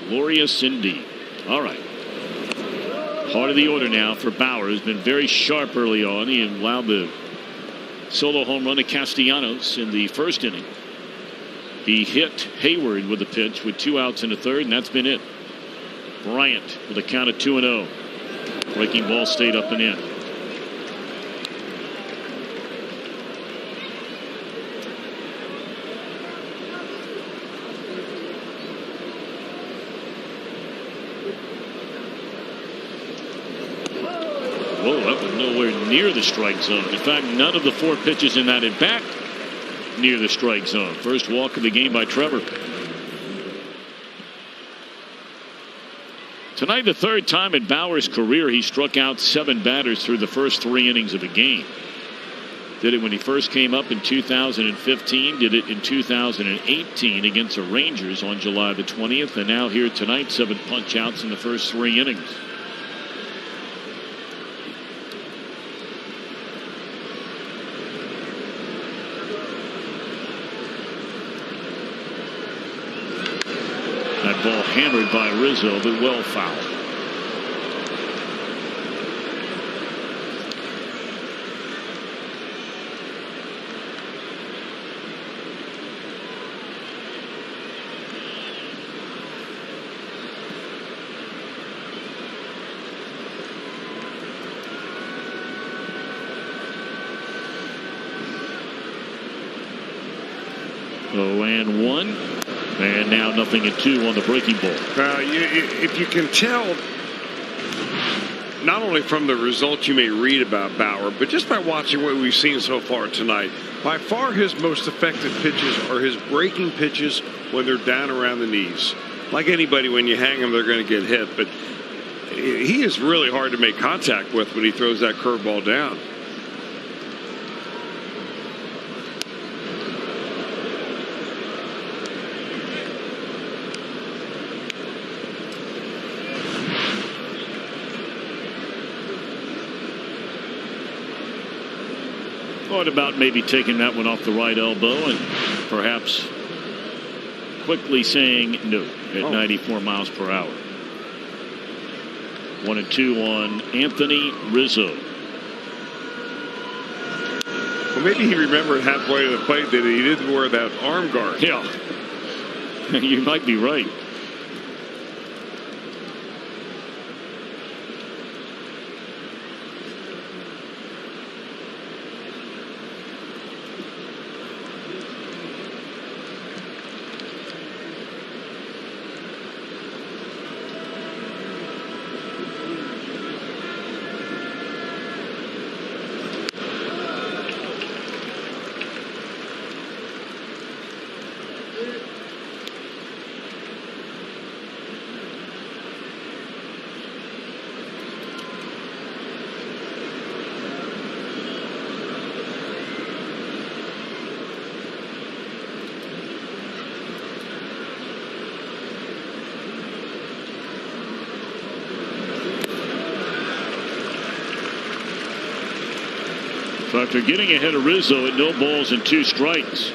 Glorious indeed. All right. Heart of the order now for Bauer. Has been very sharp early on. He allowed the solo home run to Castellanos in the first inning. He hit Hayward with a pitch with 2 outs in the 3rd, and that's been it. Bryant with a count of 2-0. Breaking ball stayed up and in. Whoa, that was nowhere near the strike zone. In fact, none of the 4 pitches in that at bat near the strike zone. First walk of the game by Trevor. Tonight, the 3rd time in Bauer's career he struck out 7 batters through the first 3 innings of a game. Did it when he first came up in 2015. Did it in 2018 against the Rangers on July the 20th. And now here tonight, 7 punch outs in the first 3 innings. That ball hammered by Rizzo, but well fouled. Oh, and 1. And now 0-2 on the breaking ball. If you can tell, not only from the results you may read about Bauer, but just by watching what we've seen so far tonight, by far his most effective pitches are his breaking pitches when they're down around the knees. Like anybody, when you hang them, they're going to get hit. But he is really hard to make contact with when he throws that curveball down. Thought about maybe taking that one off the right elbow and perhaps quickly saying no at 94 miles per hour. 1-2 on Anthony Rizzo. Well, maybe he remembered halfway to the plate that he didn't wear that arm guard. Yeah, you might be right. So after getting ahead of Rizzo at 0 balls and 2 strikes,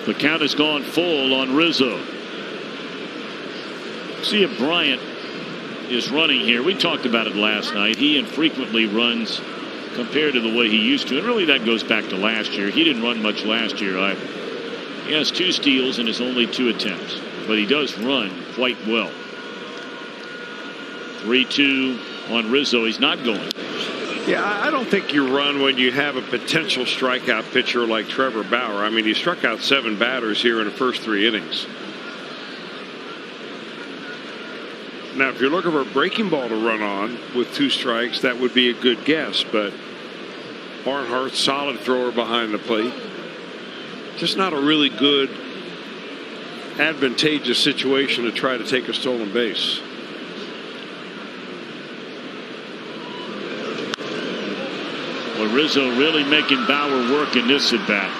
the count has gone full on Rizzo. See if Bryant is running here. We talked about it last night. He infrequently runs compared to the way he used to. And really that goes back to last year. He didn't run much last year either. He has 2 steals in his only 2 attempts. But he does run quite well. 3-2 on Rizzo. He's not going. Yeah, I don't think you run when you have a potential strikeout pitcher like Trevor Bauer. I mean, he struck out 7 batters here in the first 3 innings. Now, if you're looking for a breaking ball to run on with 2 strikes, that would be a good guess. But Barnhart's solid thrower behind the plate. Just not a really good, advantageous situation to try to take a stolen base. Well, Rizzo really making Bauer work in this at bat.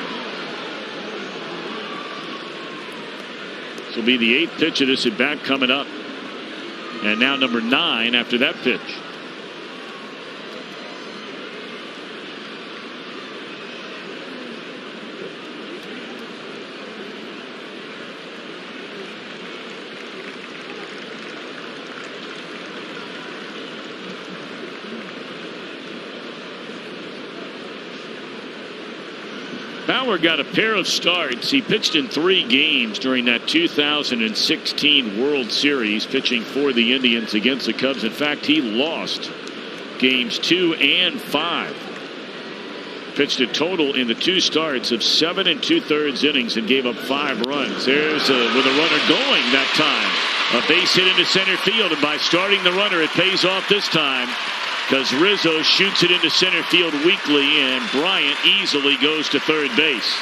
This will be the 8th pitch of this at bat coming up. And now number 9 after that pitch. Bauer got a pair of starts. He pitched in 3 games during that 2016 World Series, pitching for the Indians against the Cubs. In fact, he lost games 2 and 5. Pitched a total in the 2 starts of 7 2/3 innings and gave up 5 runs. There's with a runner going that time. A base hit into center field, and by starting the runner, it pays off this time, because Rizzo shoots it into center field weakly, and Bryant easily goes to third base.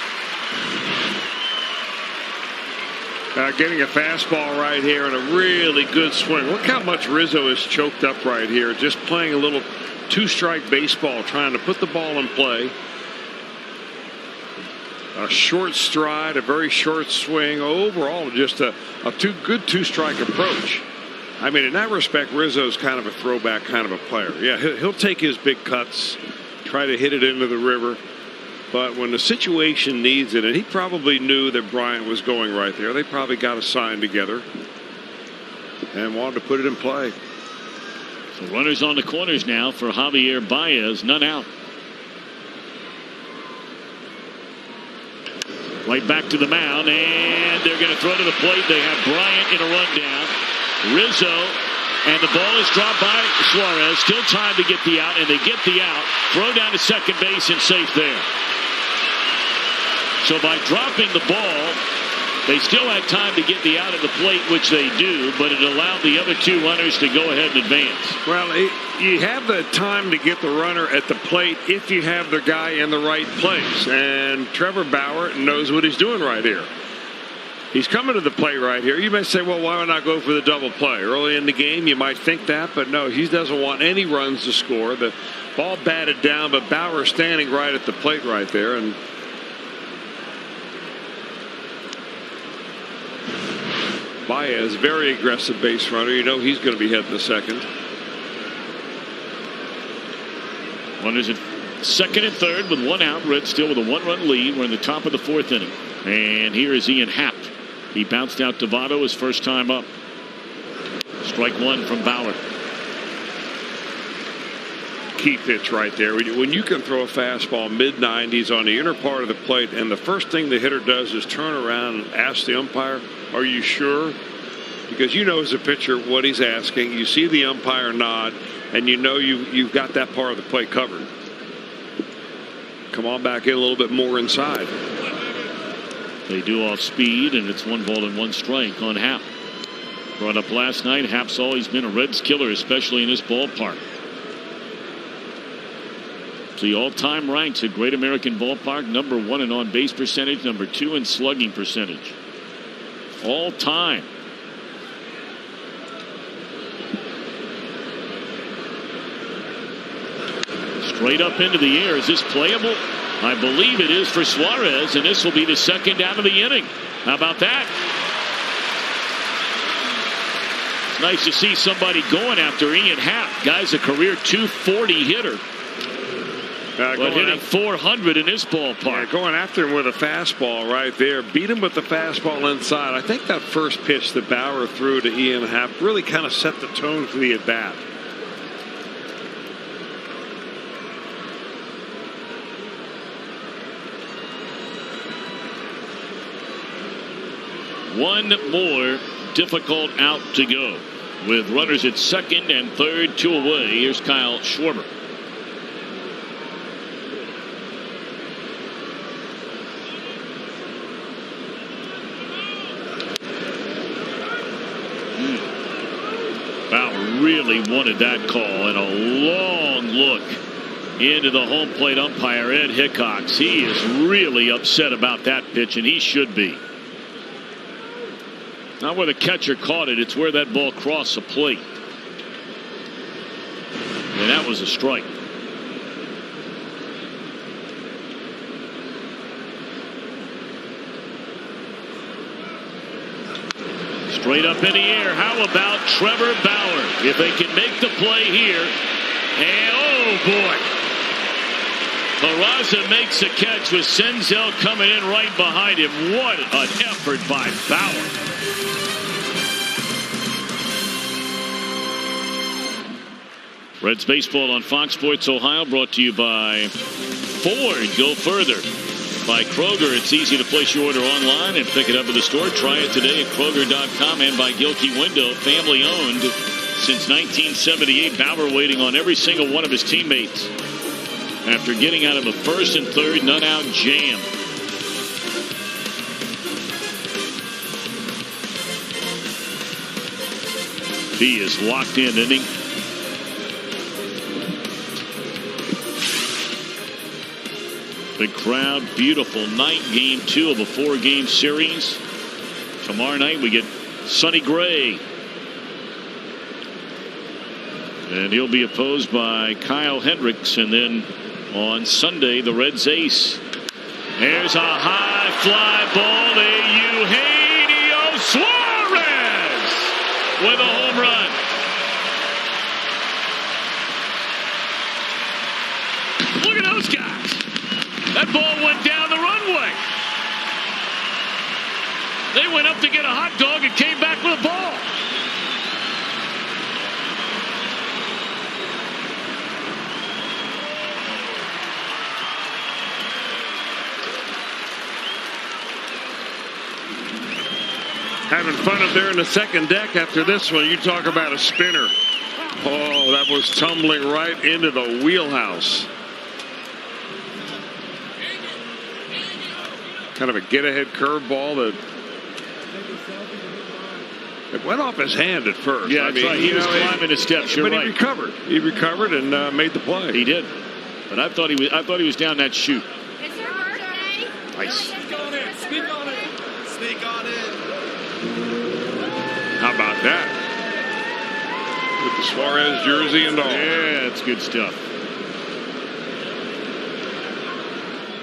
Getting a fastball right here and a really good swing. Look how much Rizzo is choked up right here. Just playing a little 2-strike baseball, trying to put the ball in play. A short stride, a very short swing. Overall, just a good 2-strike approach. I mean, in that respect, Rizzo's kind of a throwback kind of a player. Yeah, he'll take his big cuts, try to hit it into the river. But when the situation needs it, and he probably knew that Bryant was going right there, they probably got a sign together and wanted to put it in play. So runners on the corners now for Javier Baez, none out. Right back to the mound, and they're going to throw to the plate. They have Bryant in a rundown. Rizzo, and the ball is dropped by Suarez. Still time to get the out, and they get the out. Throw down to second base and safe there. So by dropping the ball, they still had time to get the out at the plate, which they do, but it allowed the other 2 runners to go ahead and advance. Well, you have the time to get the runner at the plate if you have the guy in the right place. And Trevor Bauer knows what he's doing right here. He's coming to the plate right here. You may say, well, why not go for the double play? Early in the game, you might think that, but no, he doesn't want any runs to score. The ball batted down, but Bauer standing right at the plate right there. And Baez, very aggressive base runner. You know he's going to be heading to second. Runners at second and third with 1 out. Reds still with a 1-run lead. We're in the top of the 4th inning. And here is Ian Happ. He bounced out to Votto his first time up. Strike one from Bauer. Key pitch right there. When you can throw a fastball mid-90s on the inner part of the plate, and the first thing the hitter does is turn around and ask the umpire, "Are you sure?" Because you know as a pitcher what he's asking. You see the umpire nod, and you know you've got that part of the plate covered. Come on back in a little bit more inside. They do off speed, and it's 1-1 strike on Happ. Brought up last night, Happ's always been a Reds killer, especially in this ballpark. The all-time ranks at Great American Ballpark, #1 in on-base percentage, #2 in slugging percentage. All time. Straight up into the air. Is this playable? I believe it is for Suarez, and this will be the second out of the inning. How about that? It's nice to see somebody going after Ian Happ. Guy's a career .240 hitter. But hitting .400 in this ballpark. Yeah, going after him with a fastball right there. Beat him with the fastball inside. I think that first pitch that Bauer threw to Ian Happ really kind of set the tone for the at-bat. One more difficult out to go. With runners at second and third, 2 away. Here's Kyle Schwarber. Bauer really wanted that call, and a long look into the home plate umpire, Ed Hickox. He is really upset about that pitch, and he should be. Not where the catcher caught it, it's where that ball crossed the plate. And that was a strike. Straight up in the air. How about Trevor Bauer? If they can make the play here. And oh boy. Peraza makes the catch with Senzel coming in right behind him. What an effort by Bauer. Reds baseball on Fox Sports Ohio, brought to you by Ford. Go further. By Kroger. It's easy to place your order online and pick it up at the store. Try it today at Kroger.com. And by Gilkey Window, family owned since 1978. Bauer waiting on every single one of his teammates after getting out of a first and third none out jam. He is locked in, isn't he? Big crowd, beautiful night, game 2 of a 4-game series. Tomorrow night we get Sonny Gray. And he'll be opposed by Kyle Hendricks. And then on Sunday, the Reds ace. There's a high fly ball to Eugenio Suarez with a home run. Look at those guys. That ball went down the runway. They went up to get a hot dog and came back with a ball. Having fun up there in the second deck after this one. You talk about a spinner. Oh, that was tumbling right into the wheelhouse. Kind of a get-ahead curveball that it went off his hand at first. Yeah, that's right. He was climbing his steps. You're right. He recovered. He recovered and made the play. He did. But I thought he was down that chute. It's her birthday. Nice. Sneak on it. Sneak on it. Sneak on it. How about that? With the Suarez jersey and all. Yeah, it's good stuff.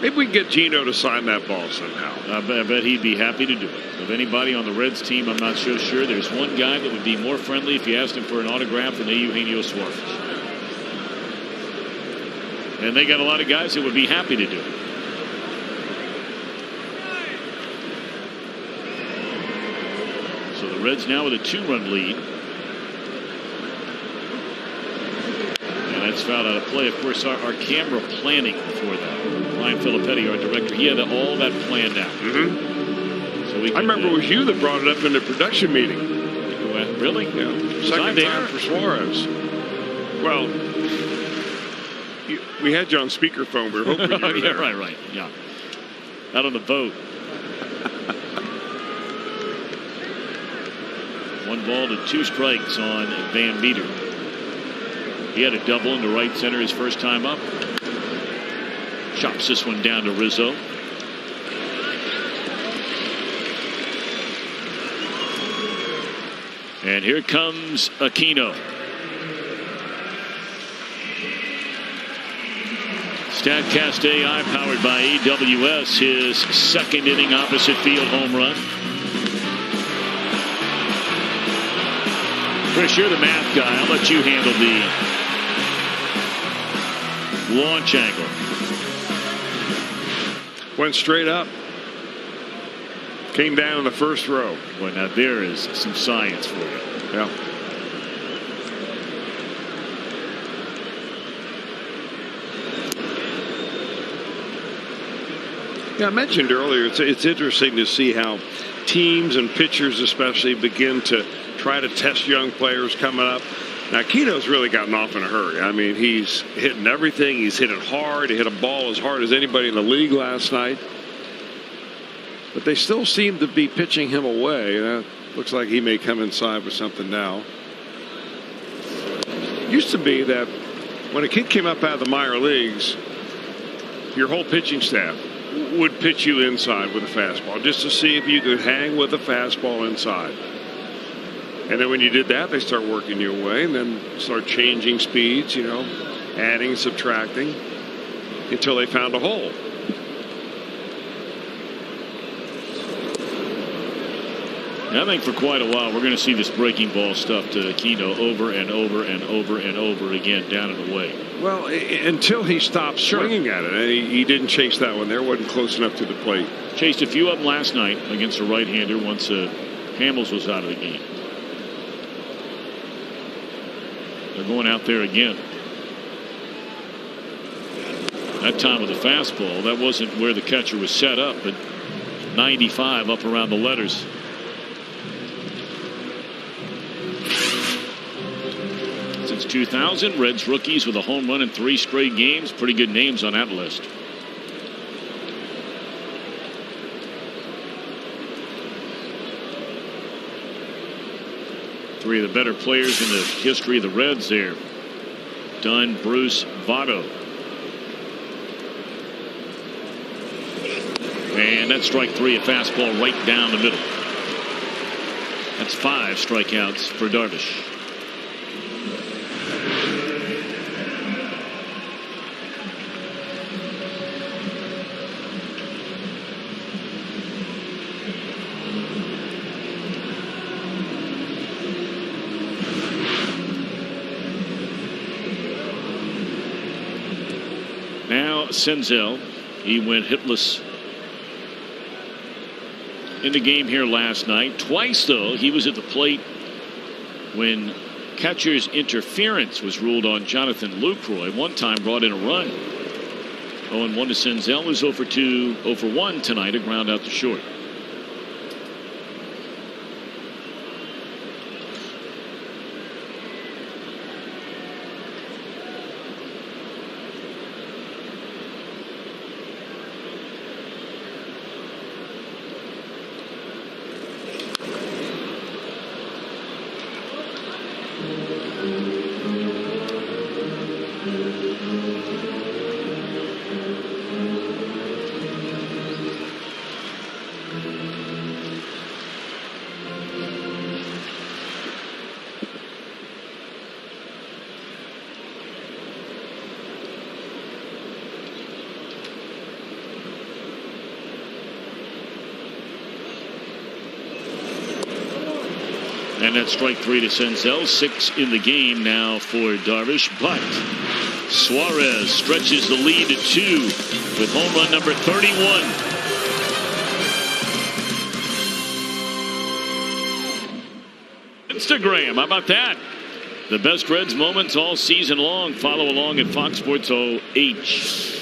Maybe we can get Gino to sign that ball somehow. I bet he'd be happy to do it. Of anybody on the Reds team, I'm not so sure. There's one guy that would be more friendly if you asked him for an autograph than Eugenio Suarez. And they got a lot of guys that would be happy to do it. Reds now with a 2-run lead. And that's fouled out of play. Of course, our camera planning before that. Ryan Filippetti, our director, he had all that planned out. So we I remember it was you that brought it up in the production meeting. Really? Yeah. Second time for Suarez. Well, we had you on speakerphone. We were hoping you were there. Right. Yeah. Out on the boat. 1 ball to 2 strikes on Van Meter. He had a double into right center his first time up. Chops this one down to Rizzo. And here comes Aquino. StatCast AI powered by AWS, his 2nd inning opposite field home run. Chris, you're the math guy. I'll let you handle the launch angle. Went straight up. Came down in the first row. Boy, now there is some science for you. Yeah. Yeah, I mentioned earlier, it's interesting to see how teams and pitchers especially begin to try to test young players coming up. Now, Aquino's really gotten off in a hurry. I mean, he's hitting everything. He's hit it hard. He hit a ball as hard as anybody in the league last night. But they still seem to be pitching him away. Looks like he may come inside with something now. It used to be that when a kid came up out of the minor leagues, your whole pitching staff would pitch you inside with a fastball just to see if you could hang with a fastball inside. And then when you did that, they start working you away and then start changing speeds, adding, subtracting until they found a hole. I think for quite a while we're going to see this breaking ball stuff to Aquino over and over and over and over again down and away. Well, until he stopped swinging at it. And he didn't chase that one there. Wasn't close enough to the plate. Chased a few of them last night against a right-hander once Hamels was out of the game. They're going out there again. That time with a fastball. That wasn't where the catcher was set up, but 95 up around the letters. Since 2000, Reds rookies with a home run in 3 straight games. Pretty good names on that list. Three of the better players in the history of the Reds there. Dunn, Bruce, Votto. And that's strike 3, a fastball right down the middle. That's 5 strikeouts for Darvish. Now Senzel, he went hitless in the game here last night. Twice, though, he was at the plate when catcher's interference was ruled on Jonathan Lucroy. One time brought in a run. 0-1 to Senzel. Was 0-2, 0-1 tonight, a ground out to short. And that's strike 3 to Senzel. 6 in the game now for Darvish. But Suarez stretches the lead to 2 with home run number 31. Instagram. How about that? The best Reds moments all season long. Follow along at Fox Sports OH.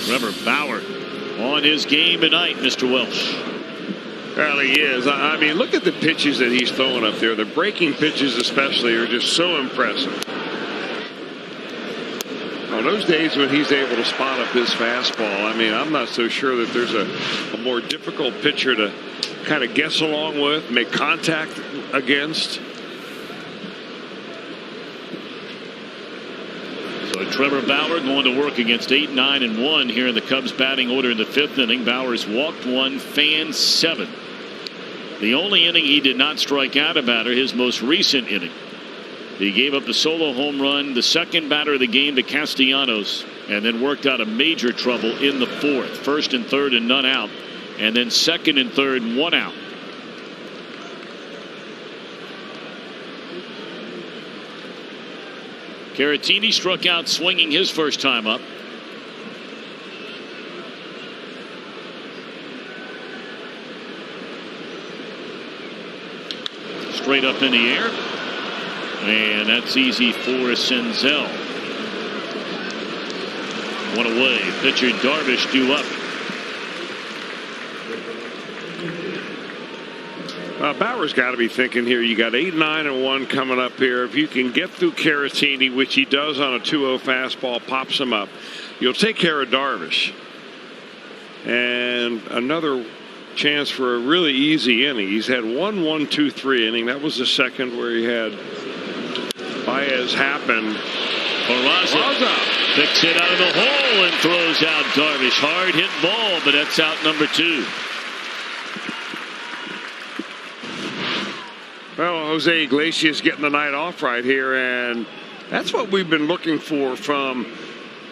Trevor Bauer on his game tonight, Mr. Welsh. Well, he is. I mean, look at the pitches that he's throwing up there. The breaking pitches especially are just so impressive. On those days when he's able to spot up his fastball, I mean, I'm not so sure that there's a more difficult pitcher to kind of guess along with, make contact against. So Trevor Bauer going to work against 8, 9, and 1 here in the Cubs batting order in the 5th inning. Bauer's walked 1, fanned 7. The only inning he did not strike out a batter, his most recent inning. He gave up the solo home run, the second batter of the game to Castellanos, and then worked out a major trouble in the 4th. First and third and none out, and then second and third, 1 out. Caratini struck out swinging his first time up. Straight up in the air. And that's easy for Senzel. 1 away. Pitcher Darvish due up. Bauer's got to be thinking here, you got 8, 9, and 1 coming up here. If you can get through Caratini, which he does on a 2-0 fastball, pops him up, you'll take care of Darvish. And another chance for a really easy inning. He's had 1-1-2-3 inning. That was the second where he had Baez happen. Peraza picks it out of the hole and throws out Darvish. Hard hit ball, but that's out number 2. Well, Jose Iglesias getting the night off right here, and that's what we've been looking for from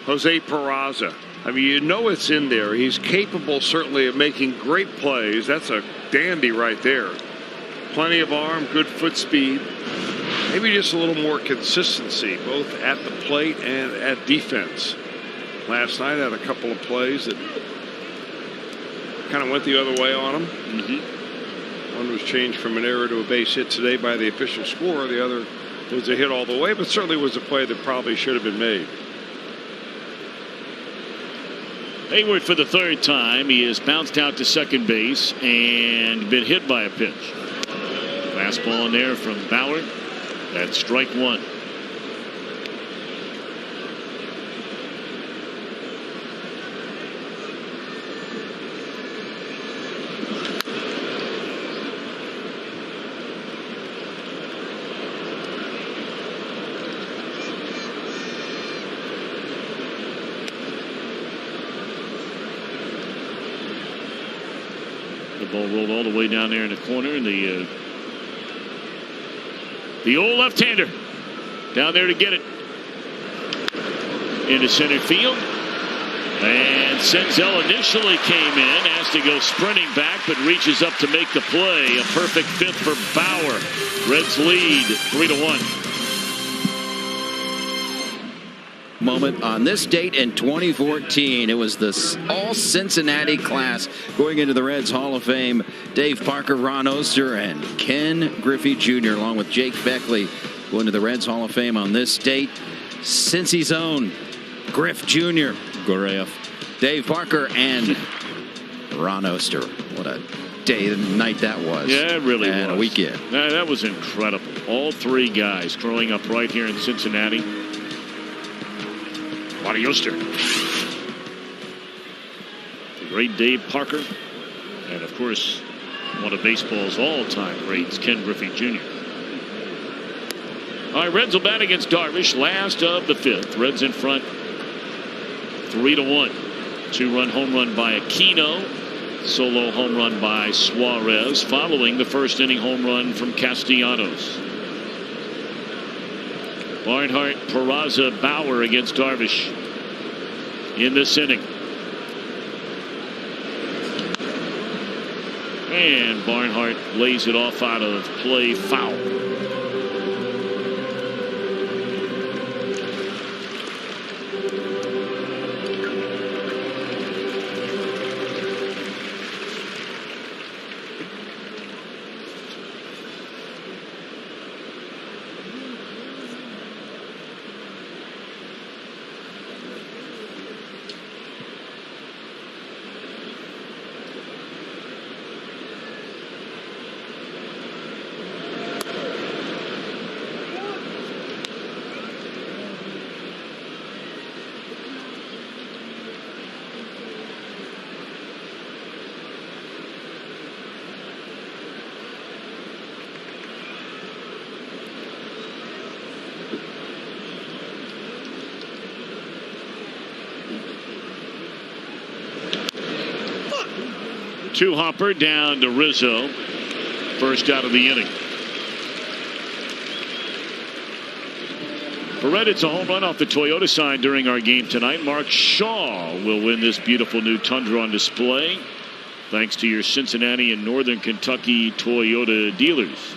Jose Peraza. I mean, you know it's in there. He's capable, certainly, of making great plays. That's a dandy right there. Plenty of arm, good foot speed. Maybe just a little more consistency, both at the plate and at defense. Last night had a couple of plays that kind of went the other way on him. One was changed from an error to a base hit today by the official score. The other was a hit all the way, but certainly was a play that probably should have been made. Hayward for the 3rd time. He has bounced out to second base and been hit by a pitch. Fastball in there from Bauer. That's strike 1. Ball rolled all the way down there in the corner, and the old left-hander down there to get it into center field. And Senzel initially came in, has to go sprinting back, but reaches up to make the play. A perfect 5th for Bauer. Reds lead 3-1. Moment on this date in 2014. It was the all Cincinnati class going into the Reds Hall of Fame. Dave Parker, Ron Oster, and Ken Griffey Jr. along with Jake Beckley going to the Reds Hall of Fame on this date. Cincy's own Griff Jr., Dave Parker, and Ron Oster. What a day and night that was. Yeah, it really was. And a weekend. That was incredible. All 3 guys growing up right here in Cincinnati. Ronnie Oster. The great Dave Parker. And, of course, one of baseball's all-time greats, Ken Griffey Jr. All right, Reds will bat against Darvish, last of the 5th. Reds in front 3-1. 2-run home run by Aquino. Solo home run by Suarez, following the first inning home run from Castellanos. Barnhart, Peraza, Bauer against Darvish in this inning. And Barnhart lays it off out of play, foul. Two-hopper down to Rizzo. First out of the inning. For Red, it's a home run off the Toyota sign during our game tonight. Mark Shaw will win this beautiful new Tundra on display, thanks to your Cincinnati and Northern Kentucky Toyota dealers.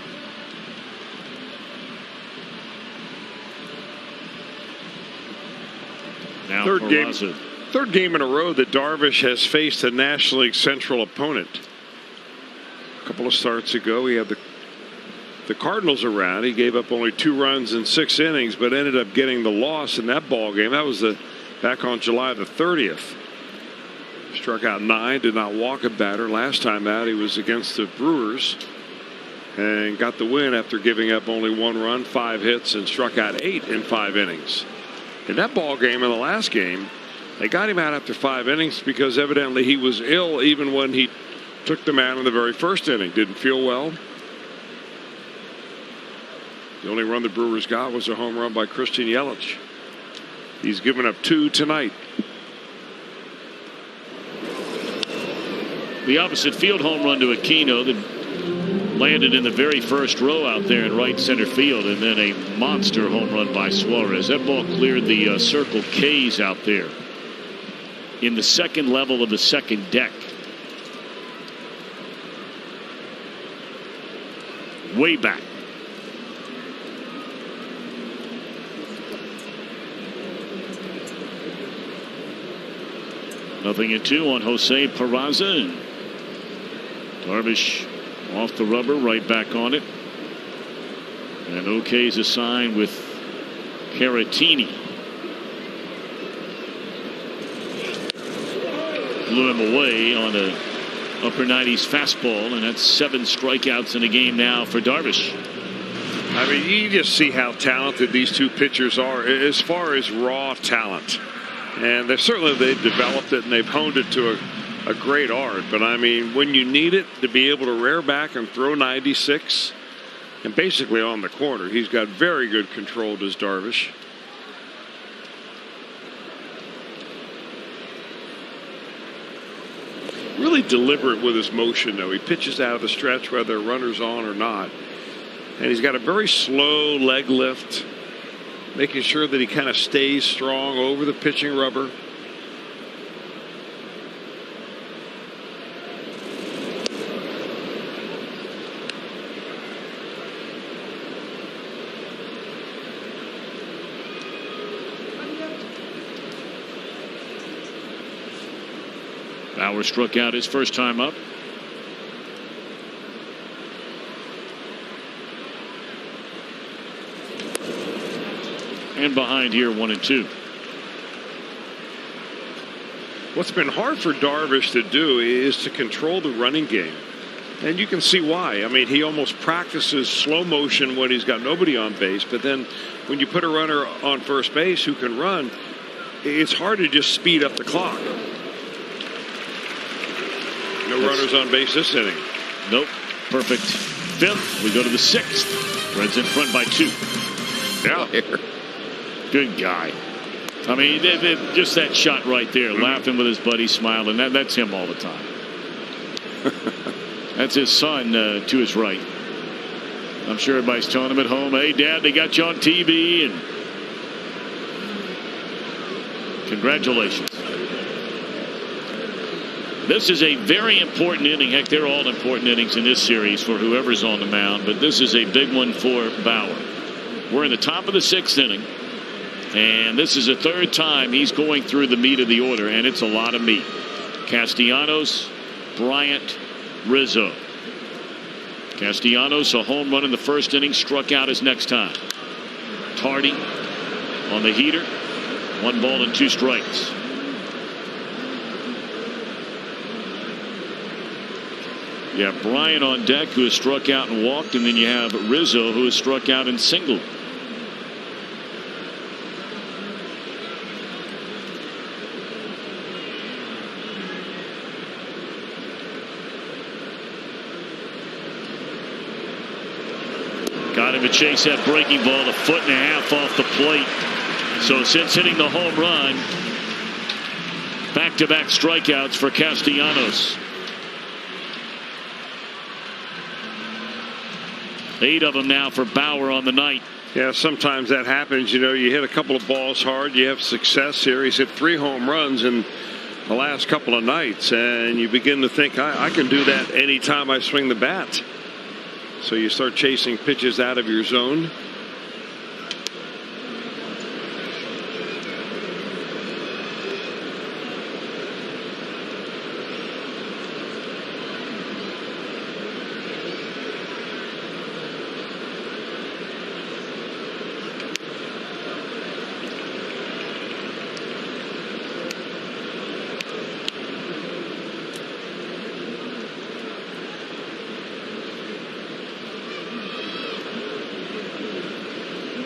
Now Third game in a row that Darvish has faced a National League Central opponent. A couple of starts ago, he had the Cardinals around. He gave up only 2 runs in 6 innings, but ended up getting the loss in that ball game. That was back on July the 30th. Struck out 9, did not walk a batter. Last time out, he was against the Brewers and got the win after giving up only 1 run, 5 hits, and struck out 8 in 5 innings. In that ball game, in the last game, they got him out after 5 innings because evidently he was ill even when he took them out in the very first inning. Didn't feel well. The only run the Brewers got was a home run by Christian Yelich. He's given up 2 tonight. The opposite field home run to Aquino that landed in the very first row out there in right center field, and then a monster home run by Suarez. That ball cleared the Circle K's out there in the second level of the second deck. Way back. Nothing at 2 on Jose Peraza. And Darvish off the rubber, right back on it. And OK's assigned with Caratini. Blew him away on a upper 90s fastball, and that's 7 strikeouts in a game now for Darvish. I mean, you just see how talented these two pitchers are as far as raw talent. And they've developed it and they've honed it to a great art. But I mean, when you need it to be able to rear back and throw 96 and basically on the corner, he's got very good control, does Darvish. Really deliberate with his motion, though. He pitches out of the stretch whether a runner's on or not. And he's got a very slow leg lift, making sure that he kind of stays strong over the pitching rubber. Bauer struck out his first time up. And behind here, 1-2. What's been hard for Darvish to do is to control the running game. And you can see why. I mean, he almost practices slow motion when he's got nobody on base. But then when you put a runner on first base who can run, it's hard to just speed up the clock. No runners on base this inning. Nope. Perfect 5th. We go to the 6th. Reds in front by 2. Yeah. Good guy. I mean, just that shot right there, laughing with his buddy, smiling. That's him all the time. That's his son to his right. I'm sure everybody's telling him at home, hey, Dad, they got you on TV. And congratulations. This is a very important inning. Heck, they're all important innings in this series for whoever's on the mound. But this is a big one for Bauer. We're in the top of the 6th inning. And this is the 3rd time he's going through the meat of the order, and it's a lot of meat. Castellanos, Bryant, Rizzo. Castellanos, a home run in the 1st inning, struck out his next time. Tardy on the heater. 1 ball and 2 strikes. You have Bryant on deck, who has struck out and walked, and then you have Rizzo, who has struck out and singled. Got him to chase that breaking ball 1.5 feet off the plate. So since hitting the home run, back-to-back strikeouts for Castellanos. 8 of them now for Bauer on the night. Yeah, sometimes that happens. You know, you hit a couple of balls hard, you have success here. He's hit 3 home runs in the last couple of nights, and you begin to think, I can do that anytime I swing the bat. So you start chasing pitches out of your zone.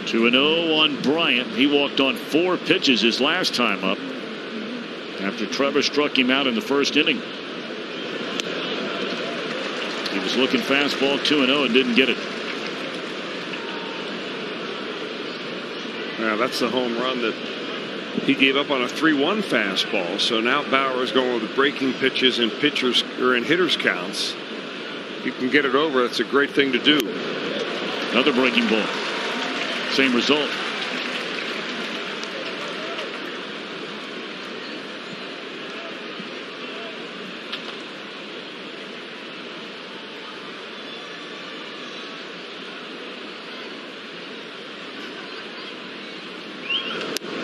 Two and 0 on Bryant. He walked on 4 pitches his last time up after Trevor struck him out in the first inning. He was looking fastball 2-0 and didn't get it. Yeah, that's the home run that he gave up on a 3-1 fastball. So now Bauer is going with breaking pitches and pitchers or in hitters counts. You can get it over. That's a great thing to do. Another breaking ball. Same result.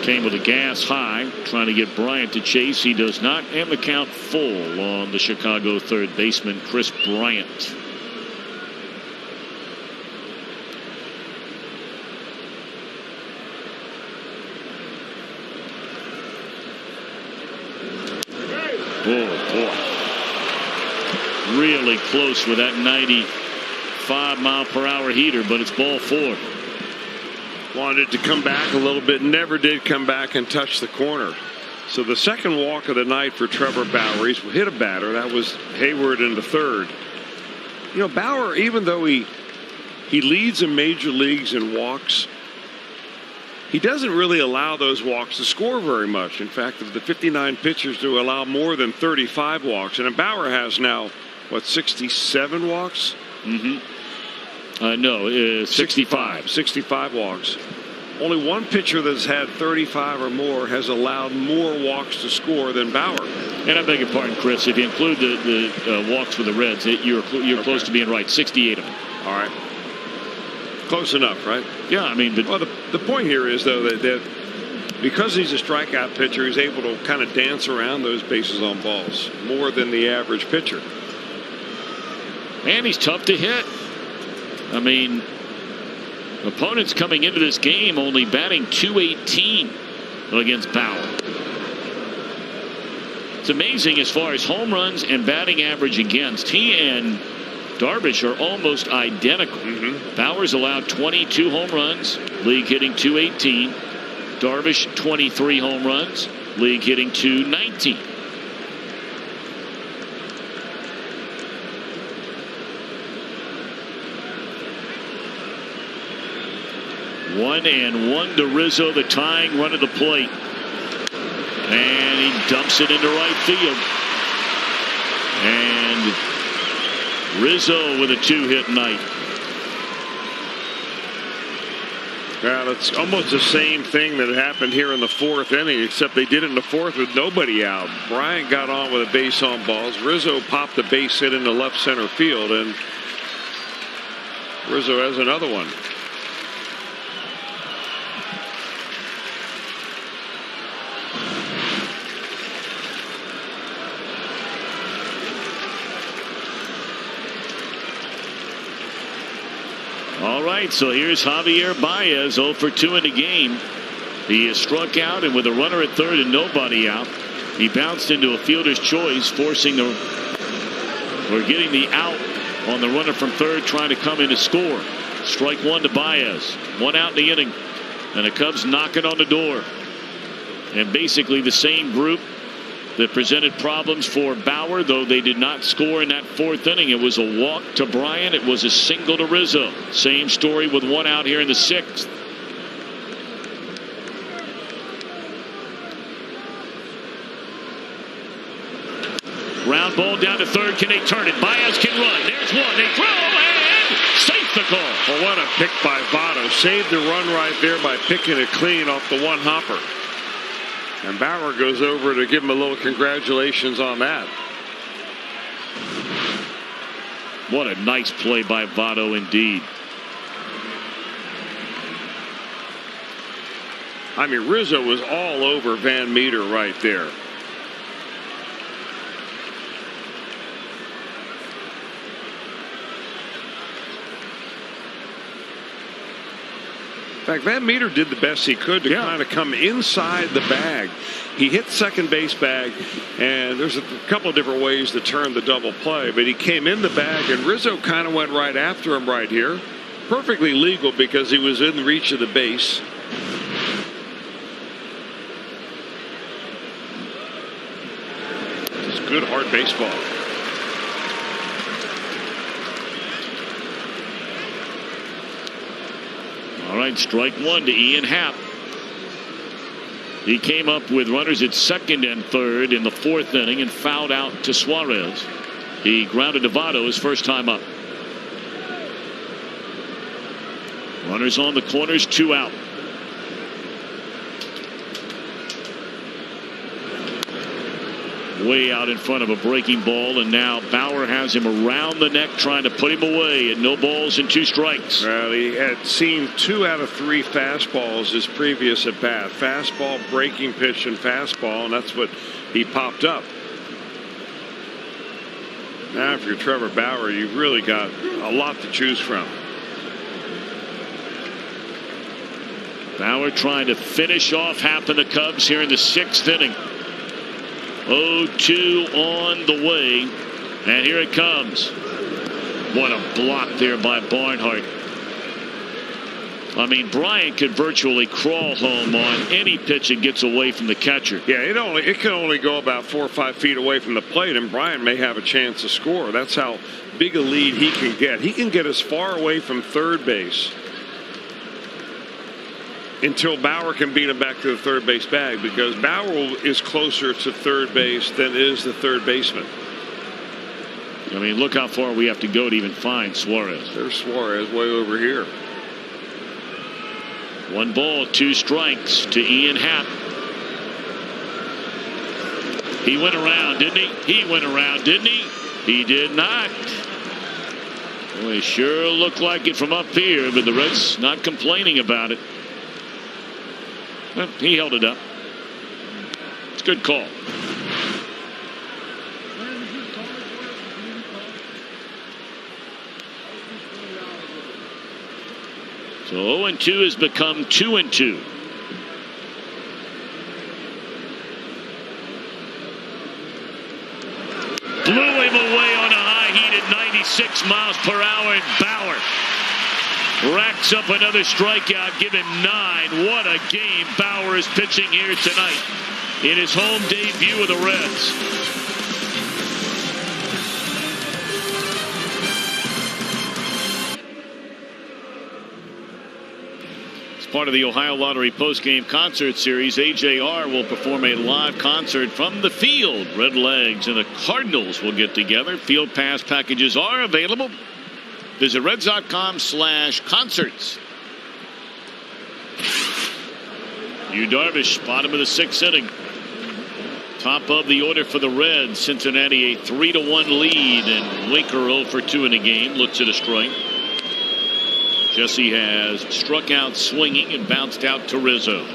Came with a gas high, trying to get Bryant to chase. He does not, and the count full on the Chicago third baseman, Chris Bryant. Oh, boy. Really close with that 95-mile-per-hour heater, but it's ball 4. Wanted to come back a little bit, never did come back and touch the corner. So the second walk of the night for Trevor Bauer. He's hit a batter. That was Hayward in the third. You know, Bauer, even though he leads in major leagues in walks, he doesn't really allow those walks to score very much. In fact, of the 59 pitchers to allow more than 35 walks, and Bauer has now, what, 67 walks? No, 65. 65 walks. Only one pitcher that's had 35 or more has allowed more walks to score than Bauer. And I beg your pardon, Chris, if you include the walks for the Reds, you're close to being right. 68 of them. All right. Close enough, right? Yeah, I mean, but well, the point here is, though, that because he's a strikeout pitcher, he's able to kind of dance around those bases on balls more than the average pitcher. And he's tough to hit. I mean, opponents coming into this game only batting .218 against Bauer. It's amazing as far as home runs and batting average against. He and Darvish are almost identical. Bauer's allowed 22 home runs, league hitting .218. Darvish 23 home runs, league hitting .219. One and one to Rizzo, the tying run of the plate. And he dumps it into right field. And Rizzo with a 2-hit night. Yeah, that's almost the same thing that happened here in the 4th inning, except they did it in the 4th with nobody out. Bryant got on with a base on balls. Rizzo popped the base hit into left center field, and Rizzo has another one. All right, so here's Javier Baez, 0 for 2 in the game. He is struck out, and with a runner at third and nobody out, he bounced into a fielder's choice, forcing the or getting the out on the runner from third, trying to come in to score. Strike 1 to Baez. 1 out in the inning, and the Cubs knocking on the door. And basically the same group that presented problems for Bauer, though they did not score in that 4th inning. It was a walk to Bryant. It was a single to Rizzo. Same story with 1 out here in the 6th. Ground ball down to third. Can they turn it? Baez can run. There's one. They throw, and safe the call. Well, what a pick by Votto. Saved the run right there by picking it clean off the one hopper. And Bauer goes over to give him a little congratulations on that. What a nice play by Votto indeed. I mean, Rizzo was all over Van Meter right there. In fact, Van Meter did the best he could to kind of come inside the bag. He hit second base bag, and there's a couple of different ways to turn the double play, but he came in the bag, and Rizzo kind of went right after him right here. Perfectly legal because he was in reach of the base. It's good hard baseball. All right, strike one to Ian Happ. He came up with runners at second and third in the fourth inning and fouled out to Suarez. He grounded to Votto his first time up. Runners on the corners, 2 out. Way out in front of a breaking ball, and now Bauer has him around the neck trying to put him away, and no balls and 2 strikes. Well, he had seen 2 out of 3 fastballs his previous at bat. Fastball, breaking pitch, and fastball, and that's what he popped up. Now, if you're Trevor Bauer, you've really got a lot to choose from. Bauer trying to finish off Happ and the Cubs here in the 6th inning. 0-2 on the way, and here it comes. What a block there by Barnhart. I mean, Bryant could virtually crawl home on any pitch that gets away from the catcher. Yeah, it can only go about 4 or 5 feet away from the plate, and Bryant may have a chance to score. That's how big a lead he can get. He can get as far away from third base until Bauer can beat him back to the third base bag, because Bauer is closer to third base than is the third baseman. I mean, look how far we have to go to even find Suarez. There's Suarez way over here. 1 ball, 2 strikes to Ian Happ. He went around, didn't he? He went around, didn't he? He did not. Well, it sure looked like it from up here, but the Reds not complaining about it. Well, he held it up. It's a good call. So 0-2 has become 2-2. Blew him away on a high heat at 96 miles per hour, and Bauer racks up another strikeout, give him 9. What a game Bauer is pitching here tonight in his home debut of the Reds. As part of the Ohio Lottery postgame concert series, AJR will perform a live concert from the field. Red Legs and the Cardinals will get together. Field pass packages are available. Visit Reds.com/concerts. Yu Darvish, bottom of the 6th inning. Top of the order for the Reds. Cincinnati a 3-1 lead, and Winker 0 for 2 in the game. Looks at a strike. Jesse has struck out swinging and bounced out to Rizzo.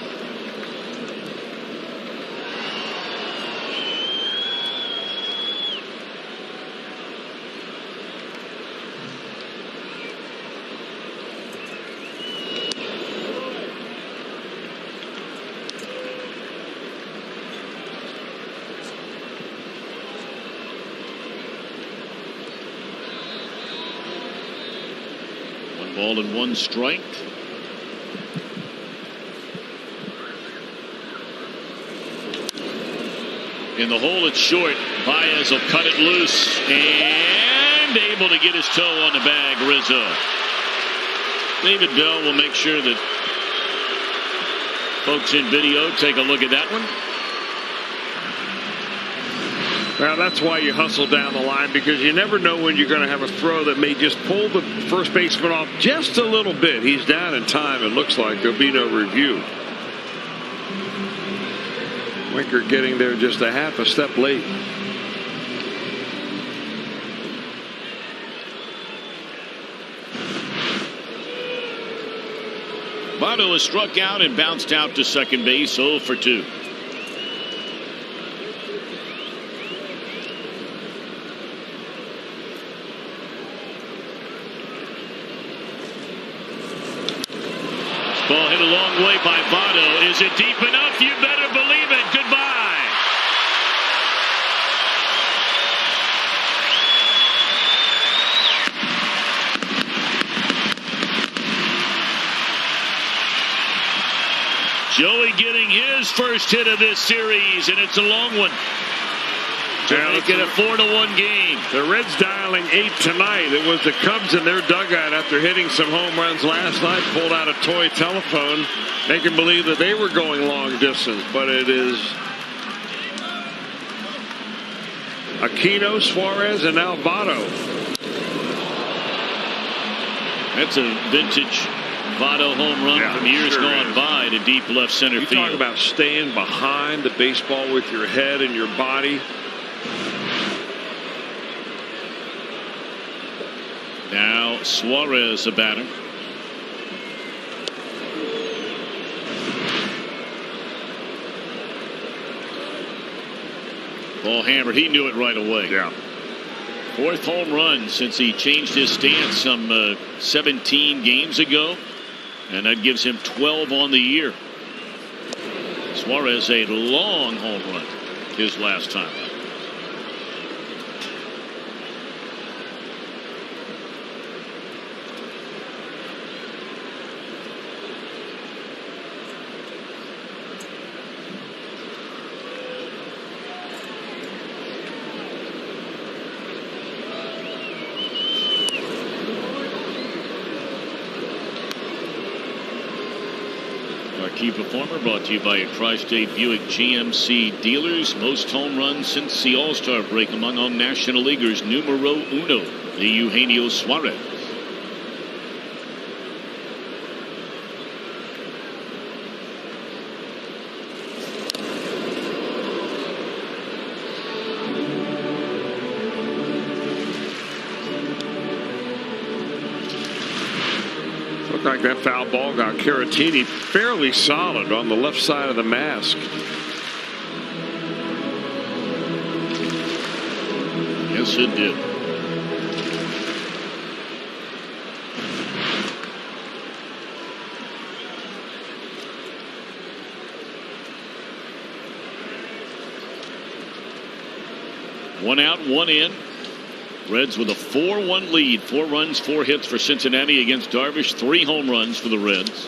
Ball and 1 strike. In the hole, it's short. Baez will cut it loose and able to get his toe on the bag. Rizzo. David Bell will make sure that folks in video take a look at that one. Well, that's why you hustle down the line, because you never know when you're going to have a throw that may just pull the first baseman off just a little bit. He's down in time. It looks like there'll be no review. Winker getting there just a half a step late. Votto is struck out and bounced out to second base, 0 for 2. Ball hit a long way by Votto. Is it deep enough? You better believe it. Goodbye. Joey getting his first hit of this series, and it's a long one to make it a 4-1 game. The Reds dialing 8 tonight. It was the Cubs in their dugout after hitting some home runs last night, pulled out a toy telephone, making believe that they were going long distance. But it is Aquino, Suarez, and now Votto. That's a vintage Votto home run from years gone by to deep left center field. You talk about staying behind the baseball with your head and your body. Now Suarez, a batter. Ball hammered. He knew it right away. Yeah. 4th home run since he changed his stance some 17 games ago, and that gives him 12 on the year. Suarez, a long home run his last time. Key performer brought to you by your Tri-State Buick GMC dealers. Most home runs since the All-Star break among all National Leaguers. Numero uno, the Eugenio Suarez. Like that foul ball got Caratini fairly solid on the left side of the mask. Yes, it did. One out, one in. Reds with a 4-1 lead. 4 runs, 4 hits for Cincinnati against Darvish. 3 home runs for the Reds.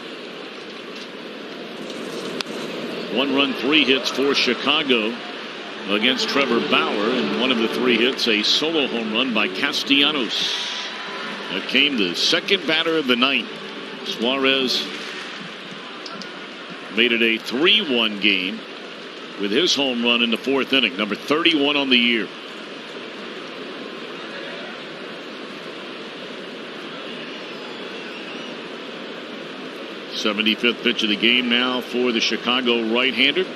1 run, 3 hits for Chicago against Trevor Bauer. And one of the 3 hits, a solo home run by Castellanos. That came the second batter of the night. Suarez made it a 3-1 game with his home run in the 4th inning. Number 31 on the year. 75th pitch of the game now for the Chicago right-hander.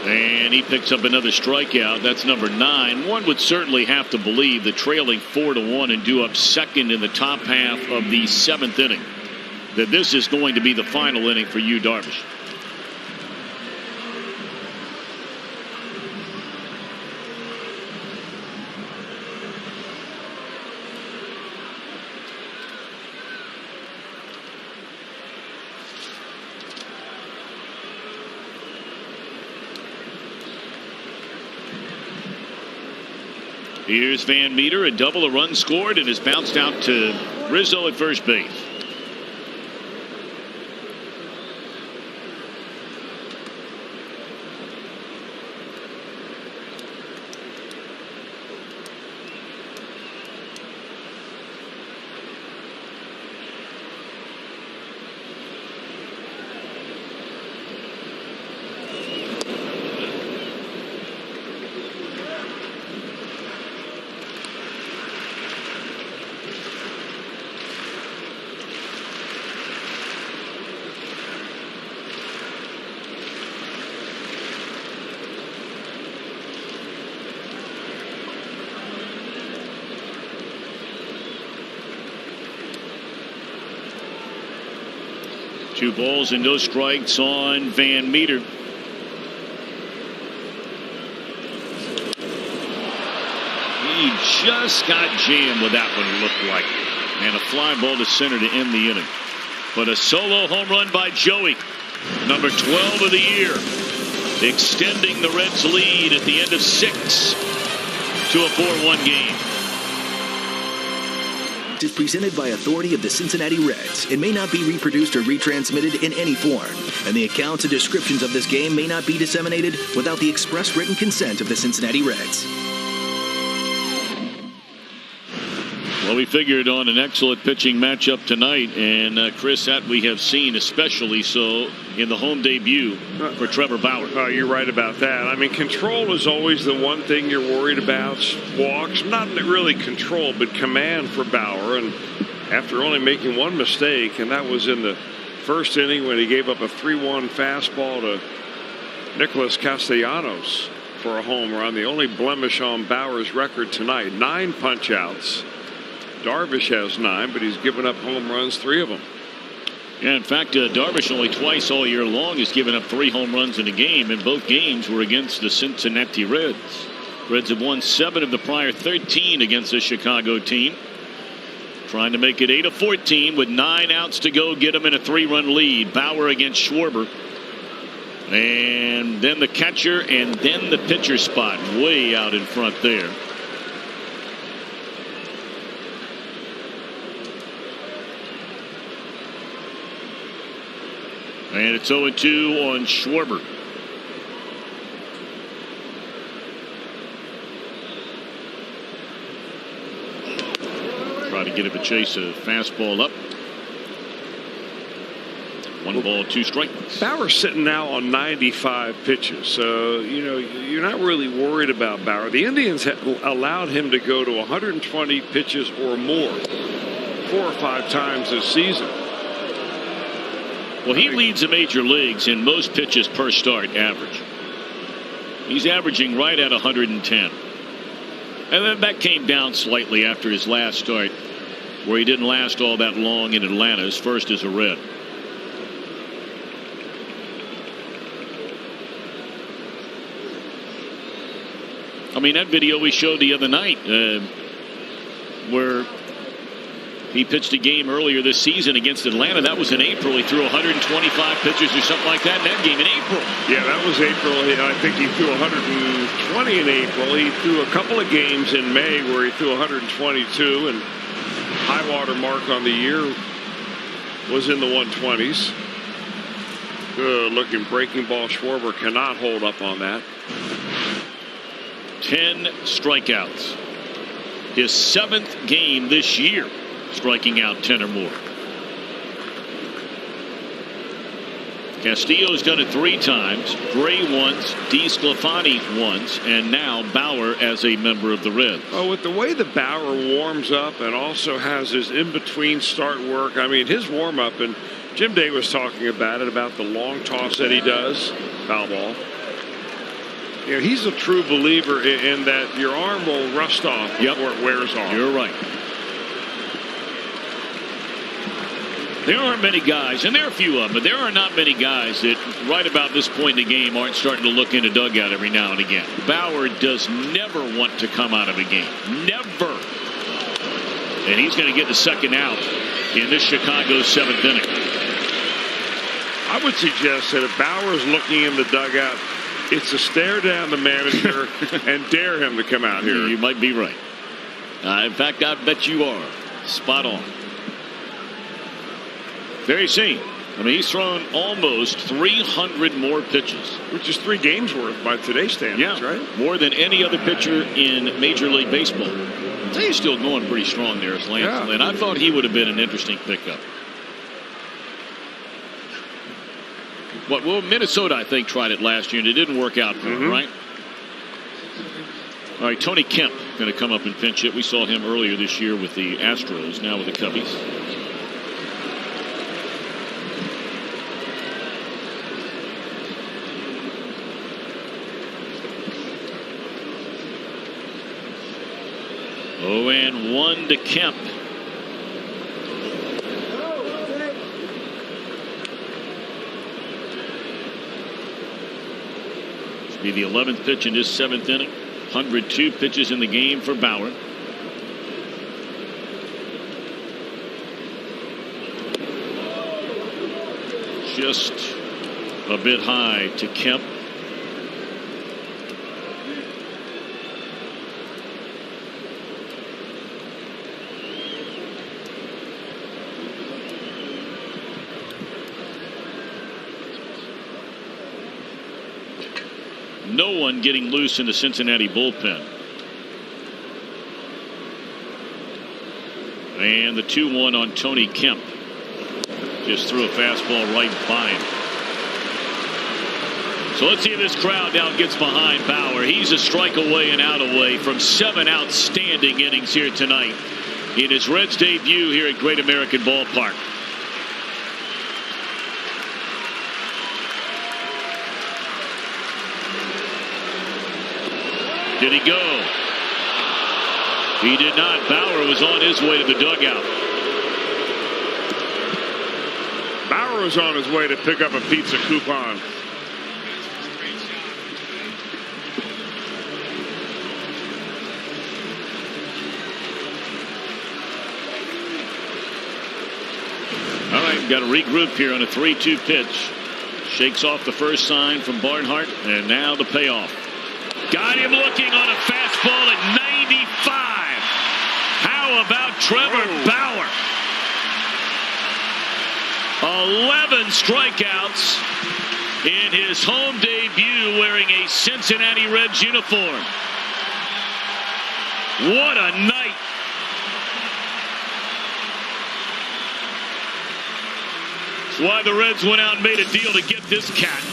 And he picks up another strikeout. That's number 9. One would certainly have to believe that trailing 4-1 and due up second in the top half of the 7th inning, that this is going to be the final inning for Yu Darvish. Here's Van Meter, a double, a run scored, and is bounced out to Rizzo at first base. 2 balls and no strikes on Van Meter. He just got jammed with that one, it looked like. And a fly ball to center to end the inning. But a solo home run by Joey, number 12 of the year, extending the Reds' lead at the end of 6 to a 4-1 game. Is presented by authority of the Cincinnati Reds. It may not be reproduced or retransmitted in any form, and the accounts and descriptions of this game may not be disseminated without the express written consent of the Cincinnati Reds. Well, we figured on an excellent pitching matchup tonight, and Chris, that we have seen especially so in the home debut for Trevor Bauer. Oh, you're right about that. I mean, control is always the one thing you're worried about. Walks, not really control, but command for Bauer. And after only making one mistake, and that was in the first inning when he gave up a 3-1 fastball to Nicholas Castellanos for a home run, the only blemish on Bauer's record tonight. 9 punch-outs. Darvish has 9, but he's given up home runs, 3 of them. Yeah, in fact, Darvish only twice all year long has given up 3 home runs in a game, and both games were against the Cincinnati Reds. Reds have won 7 of the prior 13 against the Chicago team. Trying to make it 8-14 with 9 outs to go, get them in a 3-run lead. Bauer against Schwarber. And then the catcher, and then the pitcher spot way out in front there. And it's 0-2 on Schwarber. Try to get him to chase a fastball up. 1 ball, 2 strikes. Bauer's sitting now on 95 pitches, so you're not really worried about Bauer. The Indians allowed him to go to 120 pitches or more 4 or 5 times this season. Well, he leads the major leagues in most pitches per start average. He's averaging right at 110. And then that came down slightly after his last start, where he didn't last all that long in Atlanta, his first as a Red. I mean, that video we showed the other night where he pitched a game earlier this season against Atlanta. That was in April. He threw 125 pitches or something like that in that game in April. Yeah, that was April. I think he threw 120 in April. He threw a couple of games in May where he threw 122, and high water mark on the year was in the 120s. Good looking breaking ball. Schwarber cannot hold up on that. 10 strikeouts. His 7th game this year, striking out 10 or more. Castillo's done it 3 times. Gray once, DeSclafani once, and now Bauer as a member of the Reds. Oh, with the way that Bauer warms up and also has his in-between start work, I mean, his warm-up, and Jim Day was talking about it, about the long toss that he does, foul ball. He's a true believer in that your arm will rust off before it wears off. You're right. There aren't many guys, and there are a few of them, but there are not many guys that right about this point in the game aren't starting to look in a dugout every now and again. Bauer does never want to come out of a game. Never. And he's going to get the second out in this Chicago 7th inning. I would suggest that if Bauer's looking in the dugout, it's to stare down the manager and dare him to come out here. You might be right. In fact, I bet you are. Spot on. There you see. I mean, he's thrown almost 300 more pitches. Which is 3 games worth by today's standards, right? More than any other pitcher in Major League Baseball. I'll tell you, he's still going pretty strong there as Lance Lynn. I thought he would have been an interesting pickup. Well, Minnesota, I think, tried it last year, and it didn't work out for him, right? All right, Tony Kemp going to come up and pinch it. We saw him earlier this year with the Astros, now with the Cubbies. Oh, and 1 to Kemp. Be the 11th pitch in this 7th inning. 102 pitches in the game for Bauer. Just a bit high to Kemp. No one getting loose in the Cincinnati bullpen. And the 2-1 on Tony Kemp. Just threw a fastball right by him. So let's see if this crowd now gets behind Bauer. He's a strike away and out away from 7 outstanding innings here tonight in his Reds debut here at Great American Ballpark. Did he go? He did not. Bauer was on his way to the dugout. Bauer was on his way to pick up a pizza coupon. All right, got to regroup here on a 3-2 pitch. Shakes off the first sign from Barnhart, and now the payoff. Got him looking on a fastball at 95. How about Trevor Bauer? 11 strikeouts in his home debut wearing a Cincinnati Reds uniform. What a night. That's why the Reds went out and made a deal to get this cat.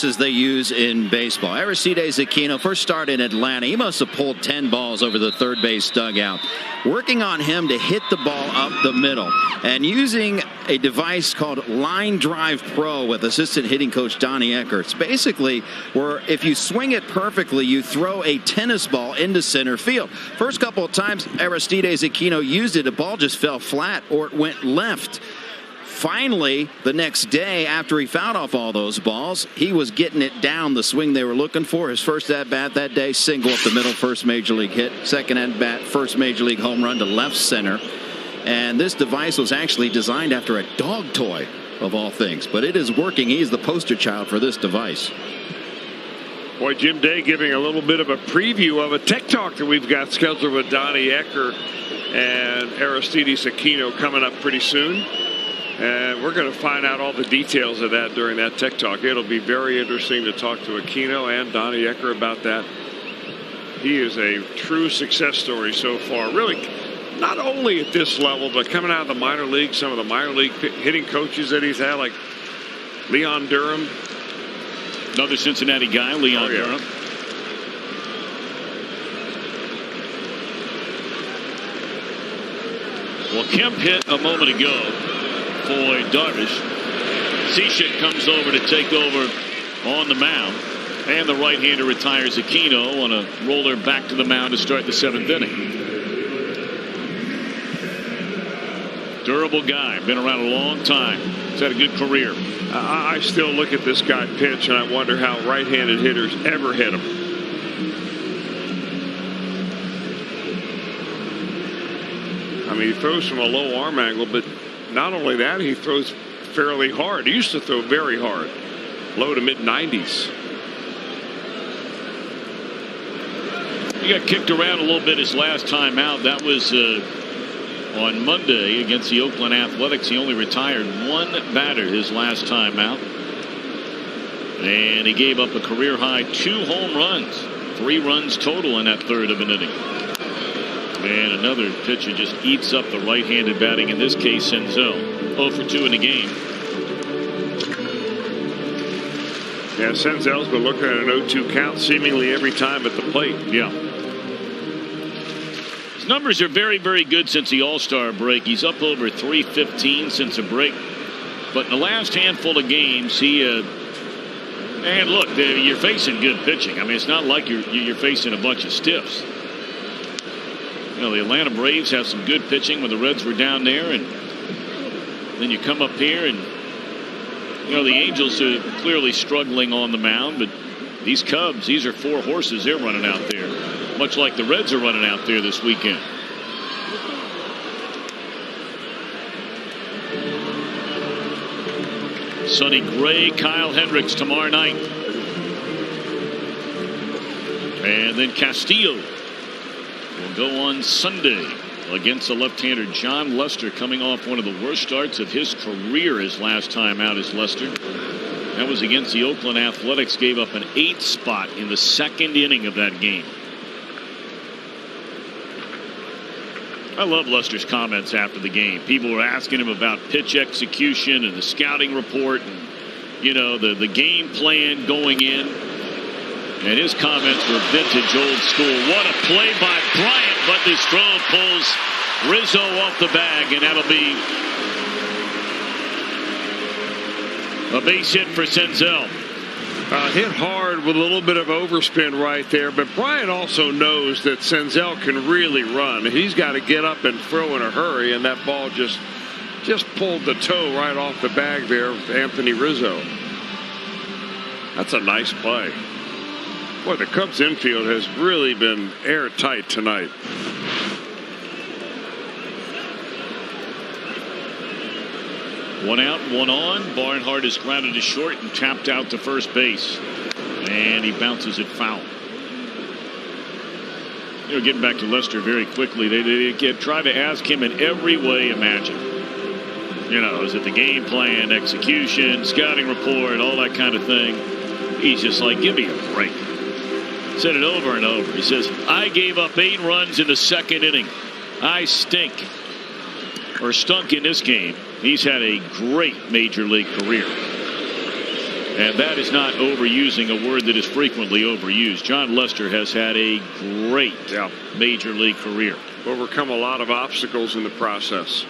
As they use in baseball. Aristides Aquino first started in Atlanta. He must have pulled 10 balls over the third base dugout. Working on him to hit the ball up the middle and using a device called Line Drive Pro with assistant hitting coach Donnie Eckerts. Basically, where if you swing it perfectly, you throw a tennis ball into center field. First couple of times Aristides Aquino used it, the ball just fell flat or it went left. Finally, the next day, after he fouled off all those balls, he was getting it down the swing they were looking for. His first at-bat that day, single up the middle, first major league hit. Second at-bat, first major league home run to left center. And this device was actually designed after a dog toy, of all things. But it is working. He's the poster child for this device. Boy, Jim Day giving a little bit of a preview of a tech talk that we've got scheduled with Donnie Eckert and Aristides Aquino coming up pretty soon. And we're going to find out all the details of that during that tech talk. It'll be very interesting to talk to Aquino and Donnie Eckert about that. He is a true success story so far. Really, not only at this level, but coming out of the minor league, some of the minor league hitting coaches that he's had, like Leon Durham. Another Cincinnati guy, Leon Durham. Well, Kemp hit a moment ago for Darvish. Cishek comes over to take over on the mound. And the right-hander retires Aquino on a roller back to the mound to start the 7th inning. Durable guy, been around a long time. He's had a good career. I still look at this guy pitch and I wonder how right-handed hitters ever hit him. I mean, he throws from a low arm angle, but not only that, he throws fairly hard. He used to throw very hard, low to mid-90s. He got kicked around a little bit his last time out. That was on Monday against the Oakland Athletics. He only retired one batter his last time out. And he gave up a career high 2 home runs. 3 runs total in that third of an inning. And another pitcher just eats up the right-handed batting, in this case Senzel. 0 for 2 in the game. Yeah, Senzel's been looking at an 0-2 count seemingly every time at the plate. Yeah. His numbers are very, very good since the All-Star break. He's up over 315 since the break. But in the last handful of games, and look, you're facing good pitching. I mean, it's not like you're facing a bunch of stiffs. You know, the Atlanta Braves have some good pitching when the Reds were down there, and then you come up here and You know, the Angels are clearly struggling on the mound, but these Cubs, these are 4 horses they're running out there, much like the Reds are running out there this weekend. Sonny Gray, Kyle Hendricks tomorrow night. And then Castillo will go on Sunday against the left-hander John Lester, coming off one of the worst starts of his career his last time out as Lester. That was against the Oakland Athletics. Gave up an 8th spot in the 2nd inning of that game. I love Lester's comments after the game. People were asking him about pitch execution and the scouting report and, you know, the game plan going in. And his comments were vintage old school. What a play by Bryant, but this throw pulls Rizzo off the bag, and that'll be a base hit for Senzel. Hit hard with a little bit of overspin right there, but Bryant also knows that Senzel can really run. He's got to get up and throw in a hurry, and that ball just pulled the toe right off the bag there of Anthony Rizzo. That's a nice play. Boy, the Cubs infield has really been airtight tonight. One out, one on. Barnhart is grounded to short and tapped out to first base. And he bounces it foul. You know, getting back to Lester very quickly, they try to ask him in every way imaginable. You know, is it the game plan, execution, scouting report, all that kind of thing? He's just like, give me a break. Said it over and over. He says, I gave up 8 runs in the 2nd inning. I stink. Or stunk in this game. He's had a great major league career. And that is not overusing a word that is frequently overused. John Lester has had a great major league career. Overcome a lot of obstacles in the process.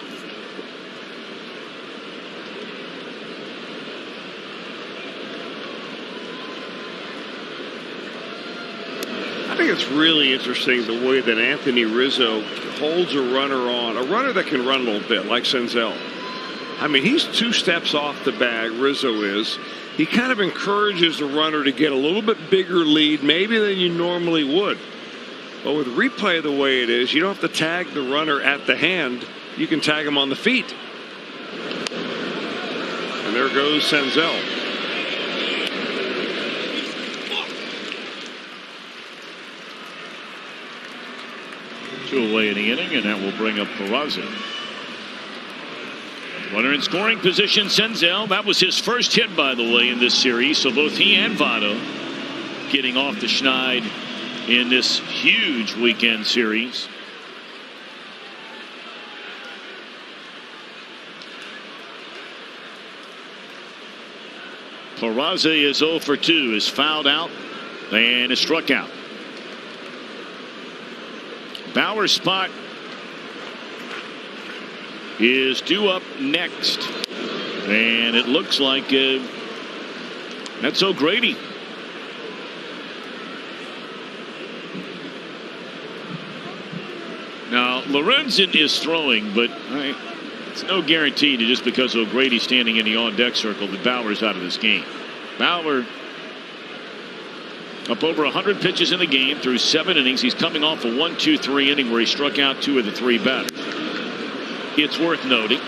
I think it's really interesting the way that Anthony Rizzo holds a runner on, a runner that can run a little bit like Senzel. I mean, he's 2 steps off the bag, Rizzo is. He kind of encourages the runner to get a little bit bigger lead maybe than you normally would. But with replay the way it is, you don't have to tag the runner at the hand. You can tag him on the feet. And there goes Senzel. Two away in the inning, and that will bring up Peraza. Runner in scoring position, Senzel. That was his first hit, by the way, in this series. So both he and Votto getting off the schneid in this huge weekend series. Peraza is 0 for 2, is fouled out and is struck out. Bauer's spot is due up next, and it looks like that's O'Grady. Now Lorenzen is throwing, but it's no guarantee that just because O'Grady's standing in the on-deck circle that Bauer's out of this game. Bauer up over 100 pitches in the game through 7 innings. He's coming off a 1-2-3 inning where he struck out 2 of the 3 batters. It's worth noting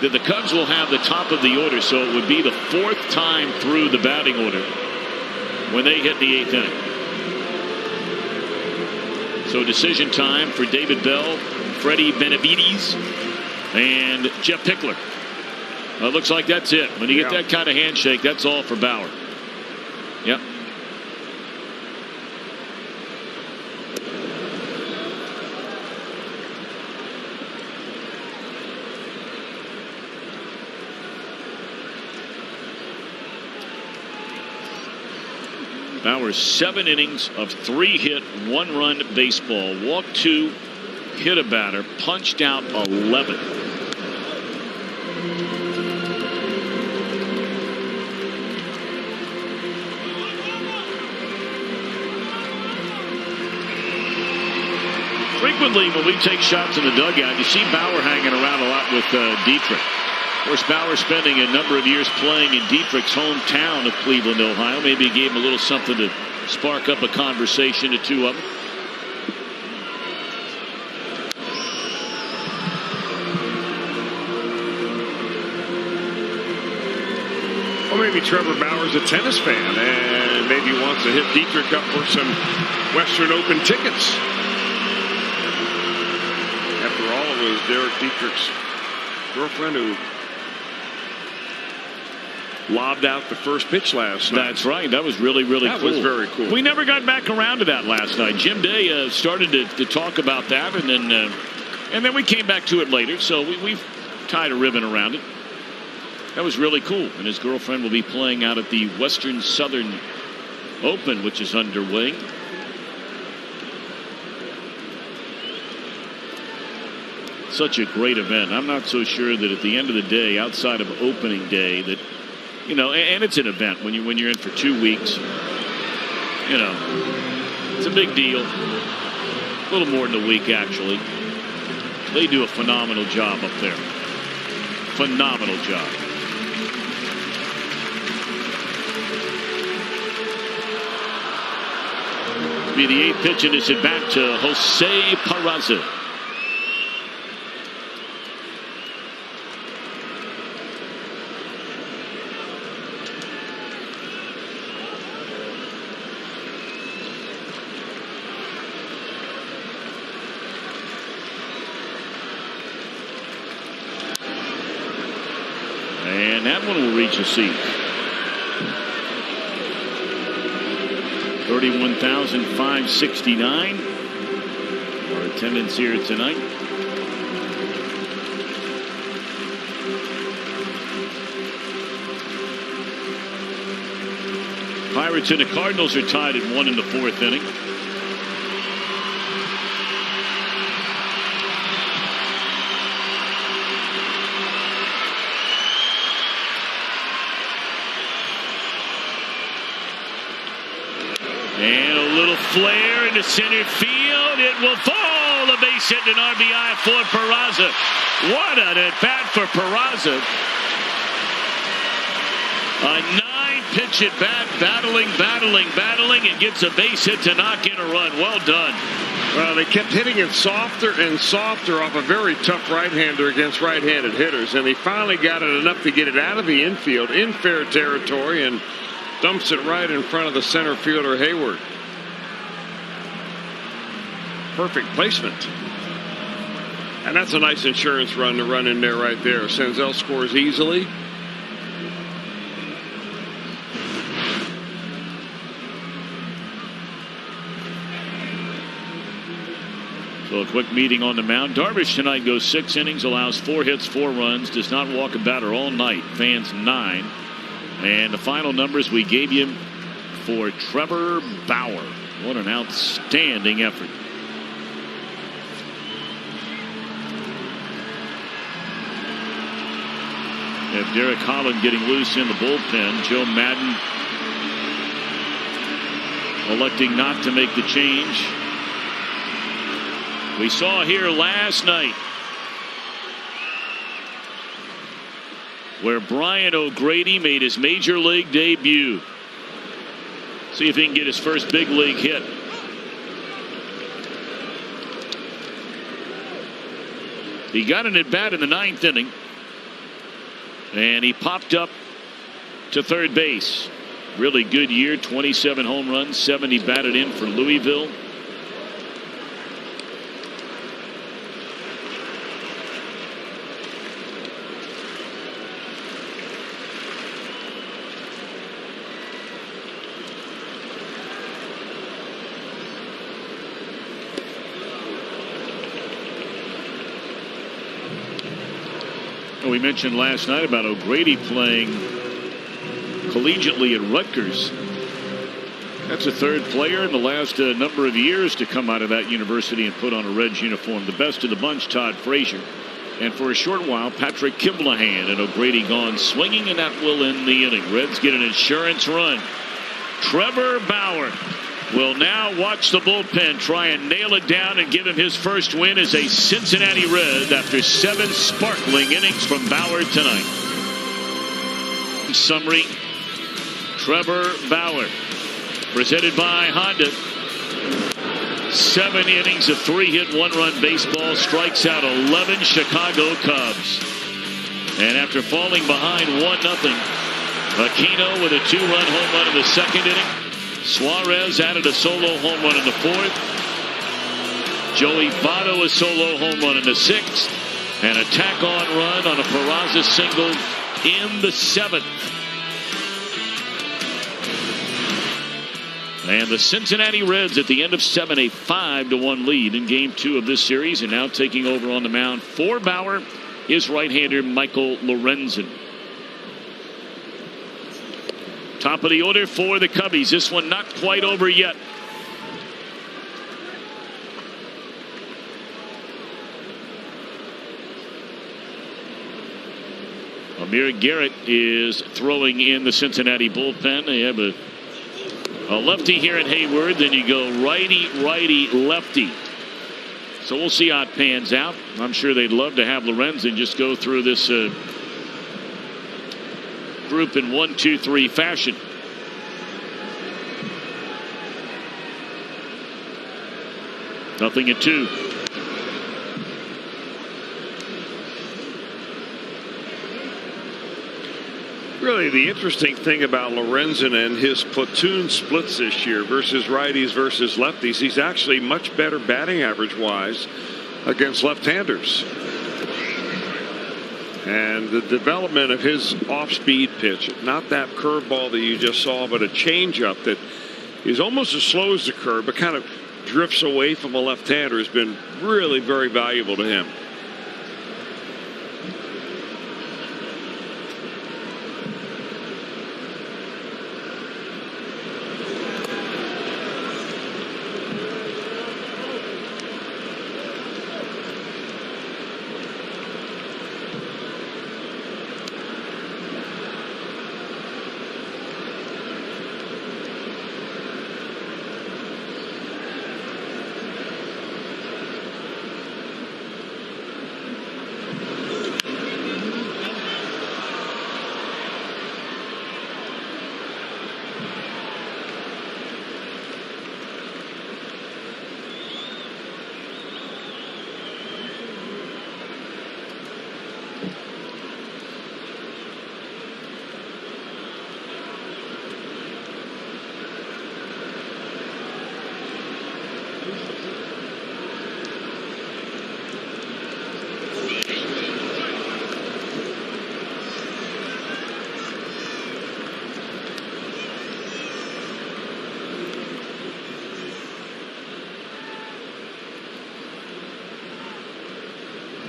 that the Cubs will have the top of the order, so it would be the 4th time through the batting order when they hit the 8th inning. So decision time for David Bell, Freddie Benavides, and Jeff Pickler. Looks like that's it. When you get that kind of handshake, that's all for Bauer. Yep. Bauer's 7 innings of 3-hit, 1-run baseball. Walked 2, hit a batter, punched out 11. Frequently, when we take shots in the dugout, you see Bauer hanging around a lot with Dietrich. Of course, Bauer spending a number of years playing in Dietrich's hometown of Cleveland, Ohio. Maybe he gave him a little something to spark up a conversation to two of them. Well, maybe Trevor Bauer's a tennis fan and maybe wants to hit Dietrich up for some Western Open tickets. After all, it was Derek Dietrich's girlfriend who lobbed out the first pitch last night. That's right. That was really, really cool. That was very cool. We never got back around to that last night. Jim Day started to talk about that, and then we came back to it later. So we've tied a ribbon around it. That was really cool. And his girlfriend will be playing out at the Western Southern Open, which is underway. Such a great event. I'm not so sure that at the end of the day, outside of opening day, that, you know, and it's an event when you're in for 2 weeks, you know, it's a big deal. A little more than a week, actually. They do a phenomenal job up there. Phenomenal job. Be the 8th pitch in this at bat to Jose Peraza. And that one will reach a seat. 31,569. Our attendance here tonight. Pirates and the Cardinals are tied at 1 in the 4th inning. And a little flare into center field. It will fall. A base hit and an RBI for Peraza. What an at-bat for Peraza. A 9-pitch at-bat, battling, and gets a base hit to knock in a run. Well done. Well, they kept hitting it softer and softer off a very tough right-hander against right-handed hitters, and they finally got it enough to get it out of the infield in fair territory and dumps it right in front of the center fielder Hayward. Perfect placement. And that's a nice insurance run to run in there right there. Senzel scores easily. So a quick meeting on the mound. Darvish tonight goes 6 innings, allows 4 hits, 4 runs, does not walk a batter all night. Fans 9. And the final numbers we gave you for Trevor Bauer. What an outstanding effort. If Derek Holland getting loose in the bullpen. Joe Madden electing not to make the change. We saw here last night where Brian O'Grady made his major league debut. See if he can get his first big league hit. He got an at-bat in the 9th inning, and he popped up to third base. Really good year, 27 home runs, 70 batted in for Louisville. We mentioned last night about O'Grady playing collegiately at Rutgers. That's a 3rd player in the last number of years to come out of that university and put on a Reds uniform. The best of the bunch, Todd Frazier. And for a short while, Patrick Kiblahan, and O'Grady gone swinging, and that will end the inning. Reds get an insurance run. Trevor Bauer will now watch the bullpen try and nail it down and give him his first win as a Cincinnati Red after 7 sparkling innings from Bauer tonight. Summary: Trevor Bauer, presented by Honda. 7 innings of 3-hit, 1-run baseball, strikes out 11 Chicago Cubs. And after falling behind 1-0, Aquino with a 2-run home run in the 2nd inning. Suarez added a solo home run in the 4th. Joey Votto a solo home run in the 6th. And a tack-on run on a Peraza single in the 7th. And the Cincinnati Reds at the end of 7, a 5-1 lead in Game 2 of this series. And now taking over on the mound for Bauer is right-hander Michael Lorenzen. Top of the order for the Cubbies. This one not quite over yet. Amir Garrett is throwing in the Cincinnati bullpen. They have a lefty here at Hayward. Then you go righty, righty, lefty. So we'll see how it pans out. I'm sure they'd love to have Lorenzen just go through this group in 1-2-3 fashion. Nothing at 2. Really, the interesting thing about Lorenzen and his platoon splits this year versus righties versus lefties, he's actually much better batting average wise against left-handers. And the development of his off-speed pitch, not that curveball that you just saw, but a changeup that is almost as slow as the curve, but kind of drifts away from a left-hander, has been really very valuable to him.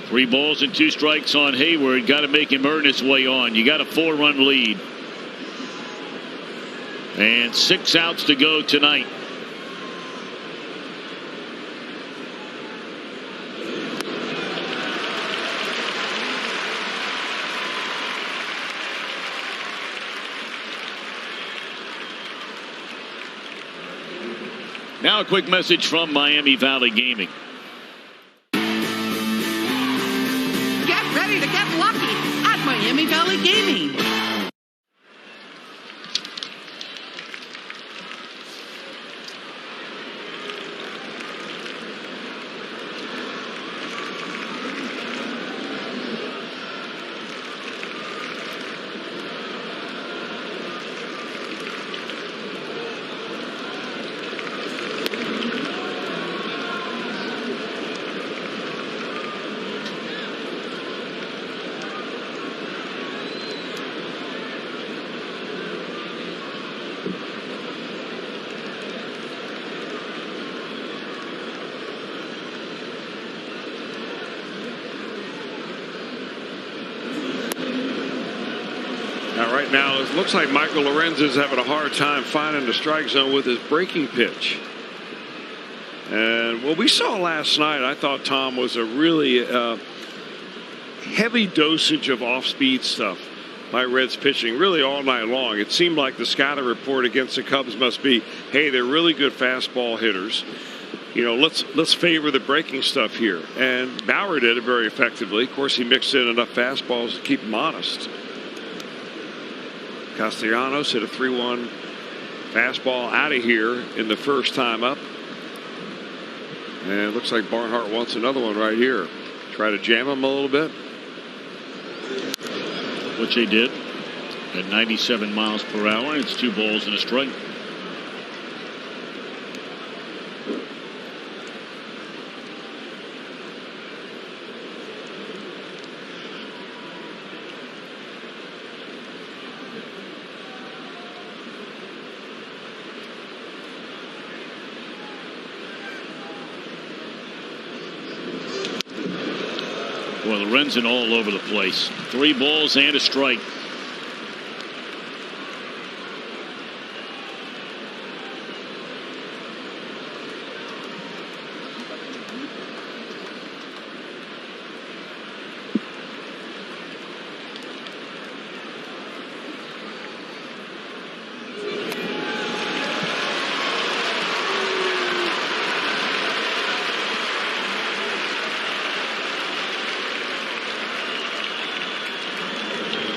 Three balls and 2 strikes on Hayward. Got to make him earn his way on. You got a 4-run lead. And 6 outs to go tonight. Now a quick message from Miami Valley Gaming. Ready to get lucky at Miami Valley Gaming. Right now, it looks like Michael Lorenzen is having a hard time finding the strike zone with his breaking pitch. And what we saw last night, I thought, Tom, was a really heavy dosage of off-speed stuff. by Reds pitching really all night long. It seemed like the scouting report against the Cubs must be, hey, they're really good fastball hitters. You know, let's favor the breaking stuff here. And Bauer did it very effectively. Of course, he mixed in enough fastballs to keep him honest. Castellanos hit a 3-1 fastball out of here in the first time up. And it looks like Barnhart wants another one right here. Try to jam him a little bit. Which they did at 97 miles per hour. It's 2 balls and a strike. Well, Lorenzen all over the place. 3 balls and a strike.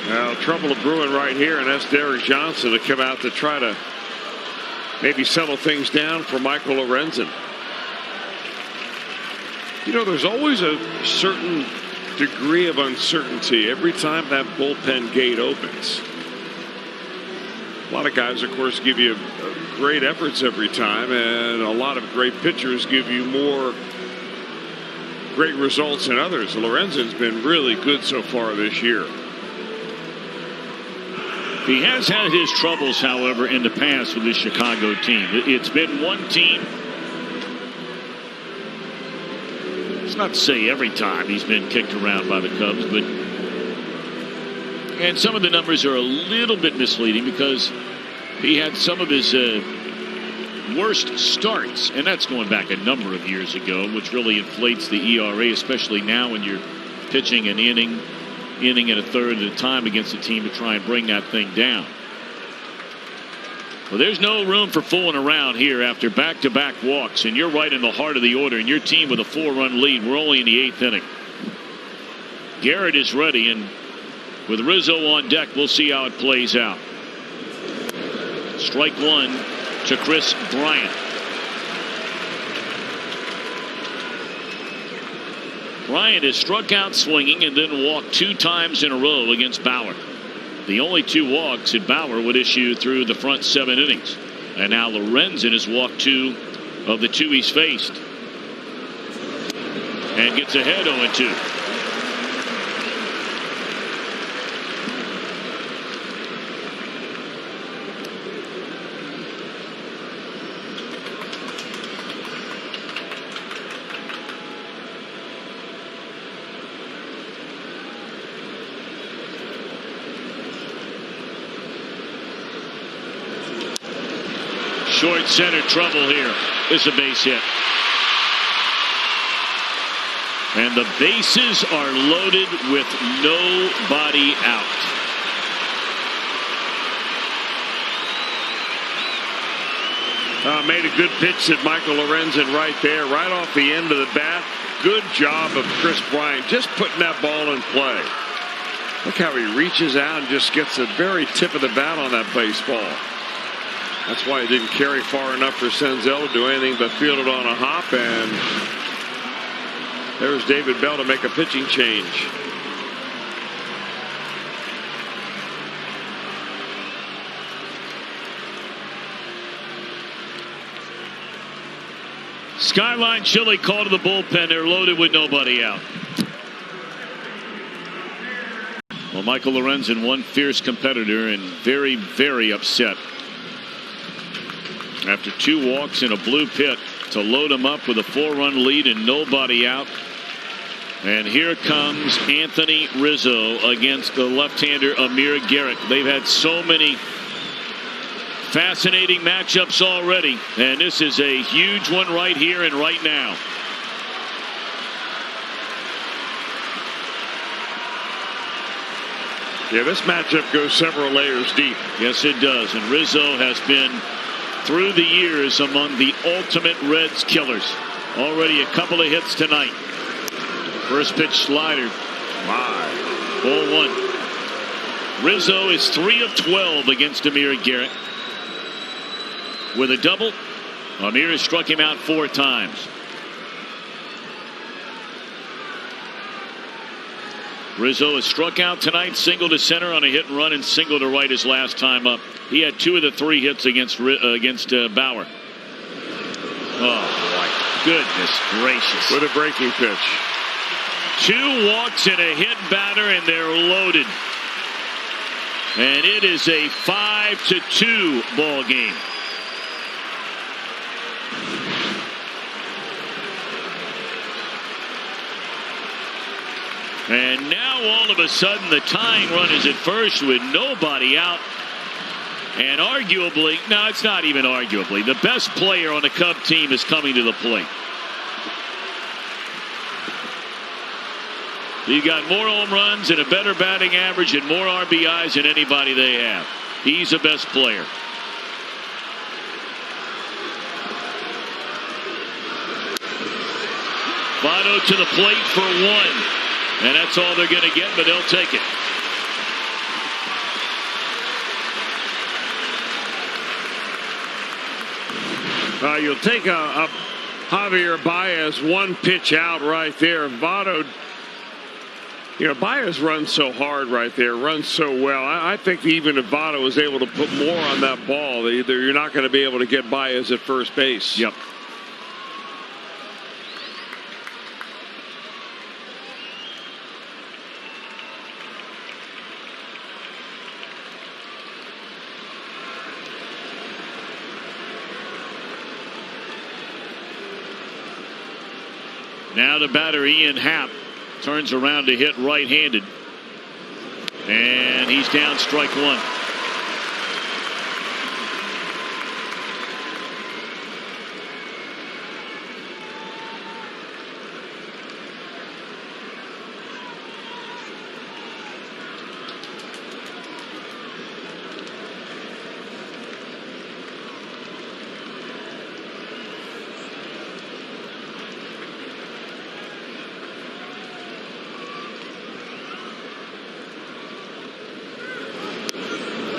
Now, trouble brewing right here, and that's Derek Johnson to come out to try to maybe settle things down for Michael Lorenzen. You know, there's always a certain degree of uncertainty every time that bullpen gate opens. A lot of guys, of course, give you great efforts every time, and a lot of great pitchers give you more great results than others. Lorenzen's been really good so far this year. He has had his troubles, however, in the past with this Chicago team. It's been one team. It's not to say every time he's been kicked around by the Cubs, but and some of the numbers are a little bit misleading because he had some of his worst starts, and that's going back a number of years ago, which really inflates the ERA, especially now when you're pitching an inning and a third at a time against a team to try and bring that thing down. Well, there's no room for fooling around here after back-to-back walks, and you're right in the heart of the order, and your team with a 4-run lead. We're only in the 8th inning. Garrett is ready, and with Rizzo on deck, we'll see how it plays out. Strike 1 to Chris Bryant. Bryant has struck out swinging and then walked 2 times in a row against Bauer. The only 2 walks that Bauer would issue through the front 7 innings. And now Lorenzen has walked 2 of the 2 he's faced. And gets ahead 0-2. Short center trouble here. It's a base hit. And the bases are loaded with nobody out. Made a good pitch at Michael Lorenzen right there, right off the end of the bat. Good job of Chris Bryant just putting that ball in play. Look how he reaches out and just gets the very tip of the bat on that baseball. That's why it didn't carry far enough for Senzel to do anything but field it on a hop. And there's David Bell to make a pitching change. Skyline Chili call to the bullpen. They're loaded with nobody out. Well, Michael Lorenzen, one fierce competitor and very, very upset after 2 walks in a blue pit to load him up with a 4-run lead and nobody out. And here comes Anthony Rizzo against the left-hander Amir Garrett. They've had so many fascinating matchups already, and this is a huge one right here and right now. Yeah, this matchup goes several layers deep. Yes, it does. And Rizzo has been, through the years, among the ultimate Reds killers. Already a couple of hits tonight. First pitch slider. Ball one. Rizzo is 3 of 12 against Amir Garrett. With a double, Amir has struck him out 4 times. Rizzo has struck out tonight, single to center on a hit and run, and single to right his last time up. He had 2 of the 3 hits against Bauer. Oh, my goodness gracious. With a breaking pitch. 2 walks and a hit batter, and they're loaded. And it is a 5-2 ball game. And now all of a sudden the tying run is at first with nobody out. And arguably, no, it's not even arguably, the best player on the Cub team is coming to the plate. You got more home runs and a better batting average and more RBIs than anybody they have. He's the best player. Votto to the plate for 1. And that's all they're going to get, but they'll take it. You'll take a Javier Baez 1 pitch out right there. Votto, Baez runs so hard right there, runs so well. I think even if Votto is able to put more on that ball, you're not going to be able to get Baez at first base. Yep. Now the batter, Ian Happ, turns around to hit right-handed. And he's down, strike 1.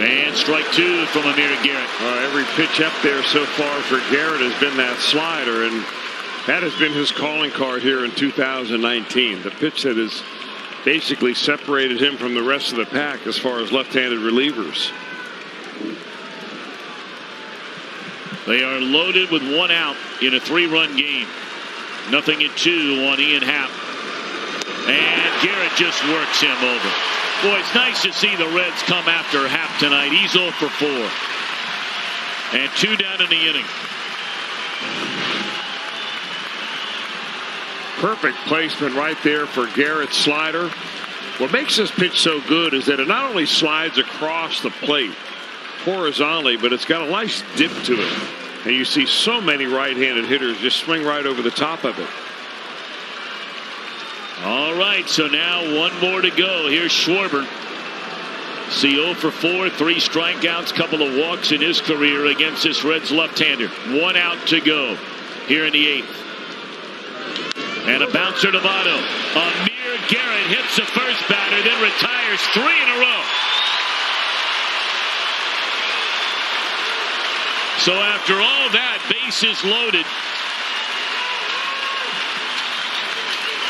And strike 2 from Amir Garrett. Every pitch up there so far for Garrett has been that slider, and that has been his calling card here in 2019. The pitch that has basically separated him from the rest of the pack as far as left-handed relievers. They are loaded with 1 out in a 3-run game. Nothing at 2 on Ian Happ. And Garrett just works him over. Boy, it's nice to see the Reds come after Happ tonight. He's 0 for 4. And 2 down in the inning. Perfect placement right there for Garrett's slider. What makes this pitch so good is that it not only slides across the plate horizontally, but it's got a nice dip to it. And you see so many right-handed hitters just swing right over the top of it. All right, so now 1 more to go. Here's Schwarber. See 0 for 4, 3 strikeouts, couple of walks in his career against this Reds left-hander. 1 out to go here in the 8th. And a bouncer to Votto. Amir Garrett hits the first batter, then retires 3 in a row. So after all that, bases loaded.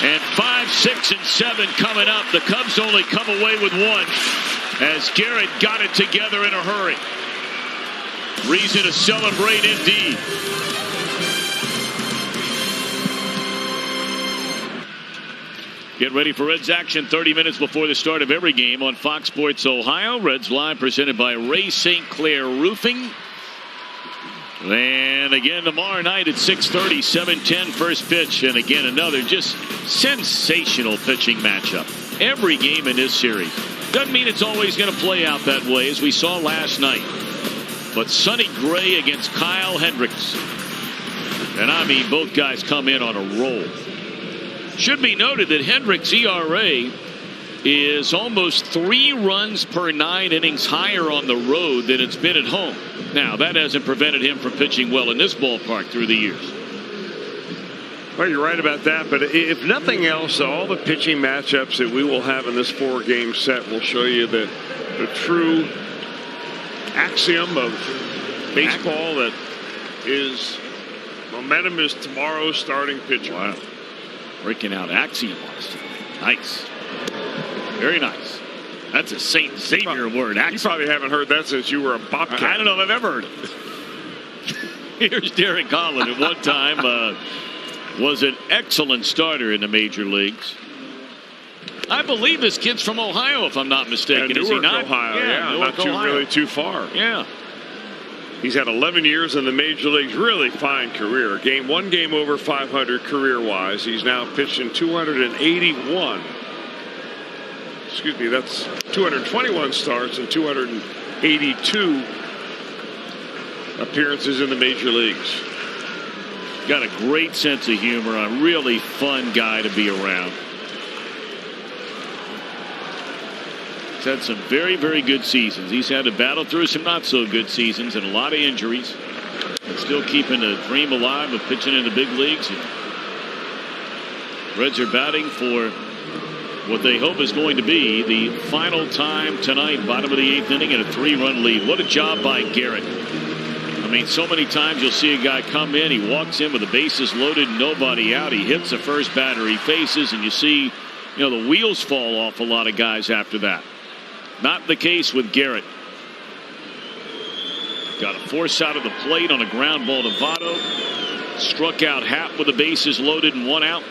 And 5, 6, and 7 coming up. The Cubs only come away with 1 as Garrett got it together in a hurry. Reason to celebrate indeed. Get ready for Reds action 30 minutes before the start of every game on Fox Sports Ohio. Reds Live presented by Ray St. Clair Roofing. And again tomorrow night at 6:30, 7:10 first pitch. And again another just sensational pitching matchup. Every game in this series. Doesn't mean it's always going to play out that way as we saw last night. But Sonny Gray against Kyle Hendricks. And I mean both guys come in on a roll. Should be noted that Hendricks' ERA is almost 3 runs per 9 innings higher on the road than it's been at home. Now, that hasn't prevented him from pitching well in this ballpark through the years. Well, you're right about that, but if nothing else, all the pitching matchups that we will have in this 4-game set will show you that the true axiom of baseball that is momentum is tomorrow's starting pitcher. Wow. Breaking out axiom on us today. Nice. Very nice. That's a Saint Xavier word. Axiom. You probably haven't heard that since you were a Bobcat. I don't know if I've ever heard it. Here's Derek Holland. At one time was an excellent starter in the major leagues. I believe this kid's from Ohio, if I'm not mistaken. Newark, is he not? Ohio. Yeah, Newark, not Ohio. really too far. Yeah. He's had 11 years in the major leagues. Really fine career. One game over 500 career-wise. He's now pitched in 281. Excuse me, that's 221 starts and 282 appearances in the major leagues. Got a great sense of humor. A really fun guy to be around. He's had some very, very good seasons. He's had to battle through some not so good seasons and a lot of injuries. But still keeping the dream alive of pitching in the big leagues. And Reds are batting for what they hope is going to be the final time tonight, bottom of the 8th inning, and a 3-run lead. What a job by Garrett. I mean, so many times you'll see a guy come in, he walks in with the bases loaded, nobody out. He hits the first batter he faces, and you see, the wheels fall off a lot of guys after that. Not the case with Garrett. Got a force out of the plate on a ground ball to Votto. Struck out Happ with the bases loaded and 1 out.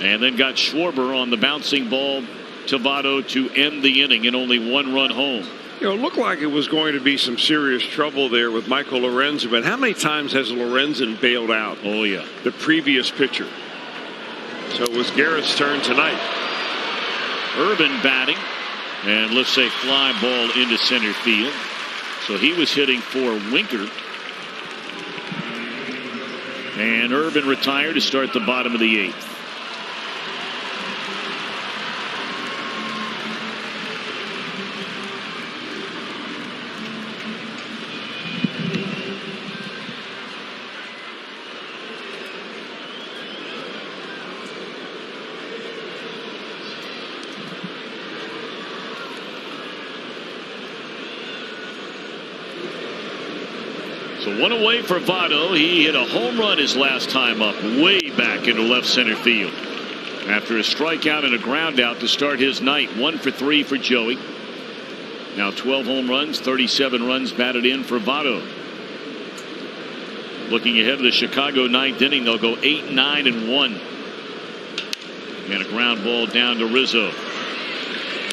And then got Schwarber on the bouncing ball to Votto to end the inning in only 1 run home. It looked like it was going to be some serious trouble there with Michael Lorenzen, but how many times has Lorenzen bailed out? Oh, yeah. The previous pitcher. So it was Garrett's turn tonight. Urban batting and lifts a fly ball into center field. So he was hitting for Winker. And Urban retired to start the bottom of the 8th. So 1 away for Votto. He hit a home run his last time up, way back into left center field. After a strikeout and a ground out to start his night. 1 for 3 for Joey. Now 12 home runs, 37 runs batted in for Votto. Looking ahead to the Chicago 9th inning, they'll go 8, 9, and 1. And a ground ball down to Rizzo.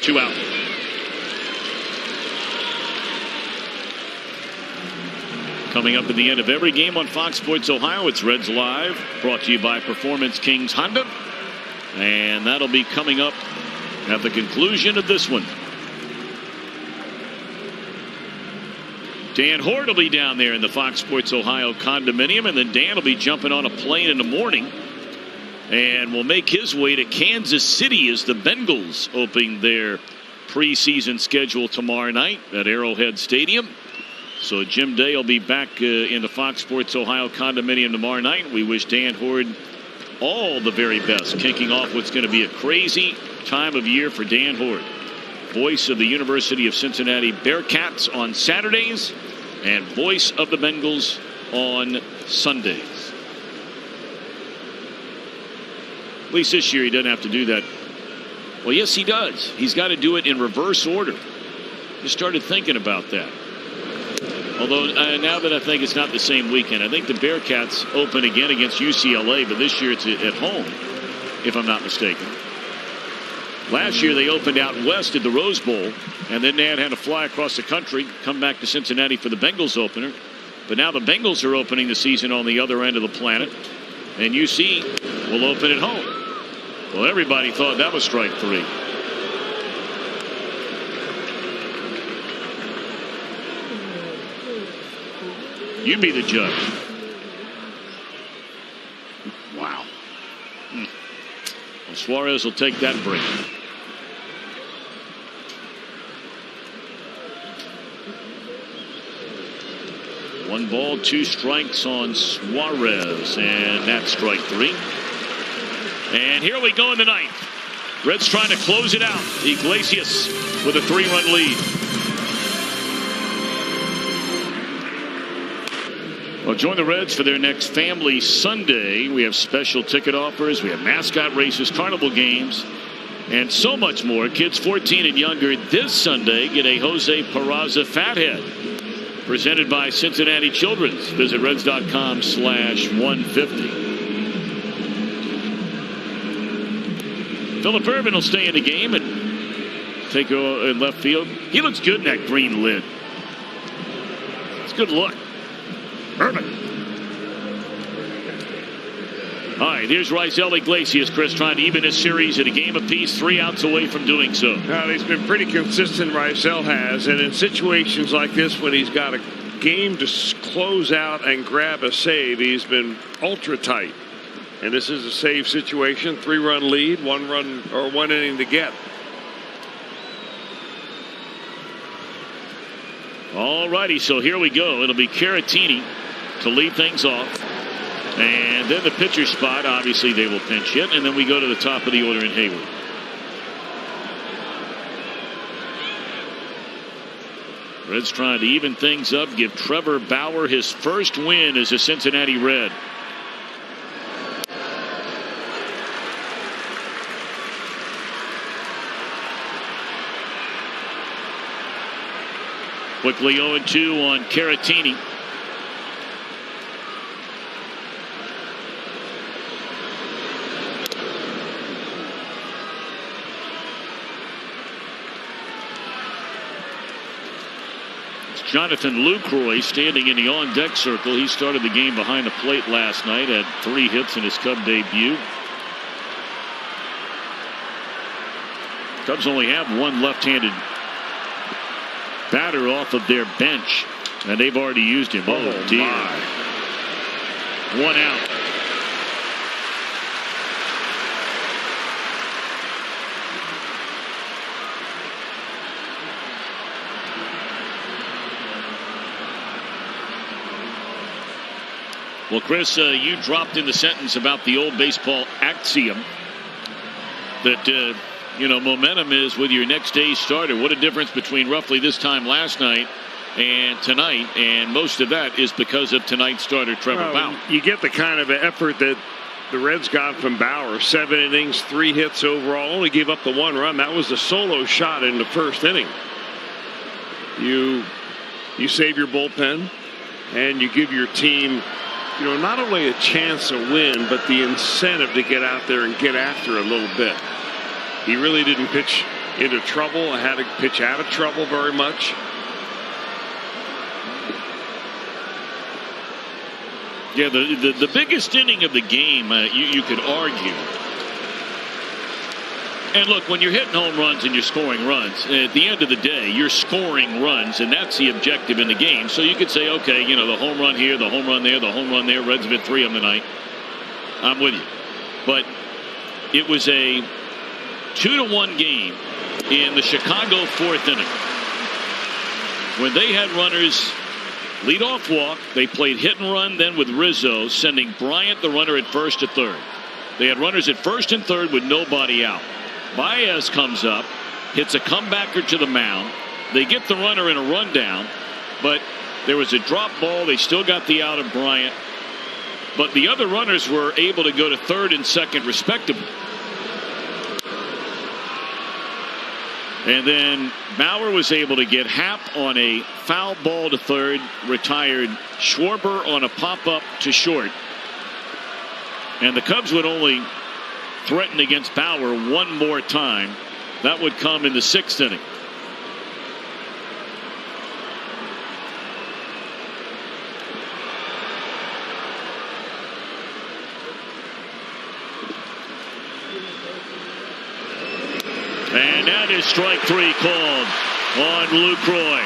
2 out. Coming up at the end of every game on Fox Sports Ohio, it's Reds Live, brought to you by Performance Kings Honda. And that'll be coming up at the conclusion of this one. Dan Horde will be down there in the Fox Sports Ohio condominium, and then Dan will be jumping on a plane in the morning and will make his way to Kansas City as the Bengals open their preseason schedule tomorrow night at Arrowhead Stadium. So Jim Day will be back in the Fox Sports Ohio condominium tomorrow night. We wish Dan Horde all the very best, kicking off what's going to be a crazy time of year for Dan Horde. Voice of the University of Cincinnati Bearcats on Saturdays and voice of the Bengals on Sundays. At least this year he doesn't have to do that. Well, yes, he does. He's got to do it in reverse order. Just started thinking about that. Although now that I think it's not the same weekend, I think the Bearcats open again against UCLA, but this year it's at home, if I'm not mistaken. Last year they opened out west at the Rose Bowl, and then they had to fly across the country, come back to Cincinnati for the Bengals opener. But now the Bengals are opening the season on the other end of the planet, and UC will open at home. Well, everybody thought that was strike 3. You be the judge. Wow. Well, Suarez will take that break. One ball, 2 strikes on Suarez, and that's strike 3. And here we go in the ninth. Reds trying to close it out. Iglesias with a 3-run lead. Well, join the Reds for their next Family Sunday. We have special ticket offers. We have mascot races, carnival games, and so much more. Kids 14 and younger this Sunday get a Jose Peraza Fathead, presented by Cincinnati Children's. Visit Reds.com/150. Phillip Ervin will stay in the game and take in left field. He looks good in that green lid. It's a good look. Ervin. All right, here's Raisel Iglesias, Chris, trying to even his series at a game apiece, 3 outs away from doing so. Well, he's been pretty consistent, Raisel has, and in situations like this when he's got a game to close out and grab a save, he's been ultra tight. And this is a save situation, 3-run lead, 1 run or 1 inning to get. All righty, so here we go. It'll be Caratini to lead things off. And then the pitcher spot, obviously they will pinch hit, and then we go to the top of the order in Hayward. Reds trying to even things up, give Trevor Bauer his first win as a Cincinnati Red. Quickly 0-2 on Caratini. It's Jonathan Lucroy standing in the on-deck circle. He started the game behind the plate last night, had 3 hits in his Cub debut. Cubs only have 1 left-handed batter off of their bench, and they've already used him. Oh dear. 1 out. Well, Chris, you dropped in the sentence about the old baseball axiom that momentum is with your next day's starter. What a difference between roughly this time last night and tonight, and most of that is because of tonight's starter, Trevor Bauer. You get the kind of effort that the Reds got from Bauer. 7 innings, 3 hits overall, only gave up the 1 run. That was the solo shot in the first inning. You save your bullpen, and you give your team, not only a chance to win, but the incentive to get out there and get after a little bit. He really didn't pitch into trouble. I had to pitch out of trouble very much. Yeah, the biggest inning of the game, you could argue. And look, when you're hitting home runs and you're scoring runs, at the end of the day, you're scoring runs, and that's the objective in the game. So you could say, okay, the home run here, the home run there, the home run there. Reds have hit 3 of them tonight. I'm with you. But it was a 2-1 game in the Chicago 4th inning. When they had runners lead off walk, they played hit and run then with Rizzo, sending Bryant, the runner, at first to third. They had runners at first and third with nobody out. Baez comes up, hits a comebacker to the mound. They get the runner in a rundown, but there was a drop ball. They still got the out of Bryant, but the other runners were able to go to third and second respectively. And then Bauer was able to get Happ on a foul ball to third, retired Schwarber on a pop-up to short. And the Cubs would only threaten against Bauer 1 more time. That would come in the 6th inning. And that is strike 3 called on Lucroy.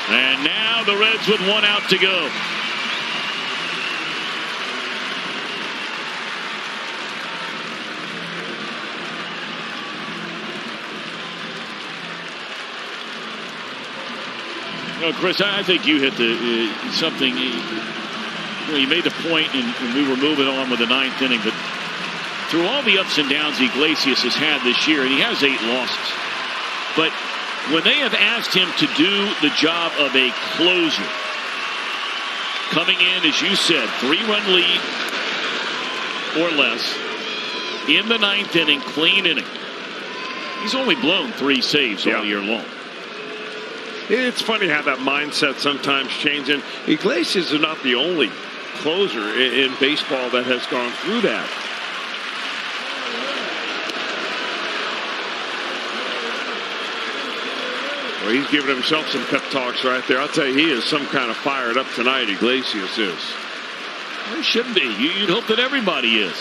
And now the Reds with 1 out to go. Well, Chris, I think you hit something. You made the point, and we were moving on with the ninth inning. But through all the ups and downs Iglesias has had this year, and he has 8 losses. But when they have asked him to do the job of a closer, coming in, as you said, 3-run lead or less, in the ninth inning, clean inning. He's only blown 3 saves all year long. It's funny how that mindset sometimes changes. Iglesias is not the only closer in baseball that has gone through that. Well, he's giving himself some pep talks right there. I'll tell you, he is some kind of fired up tonight, Iglesias is. Well, he shouldn't be. You'd hope that everybody is.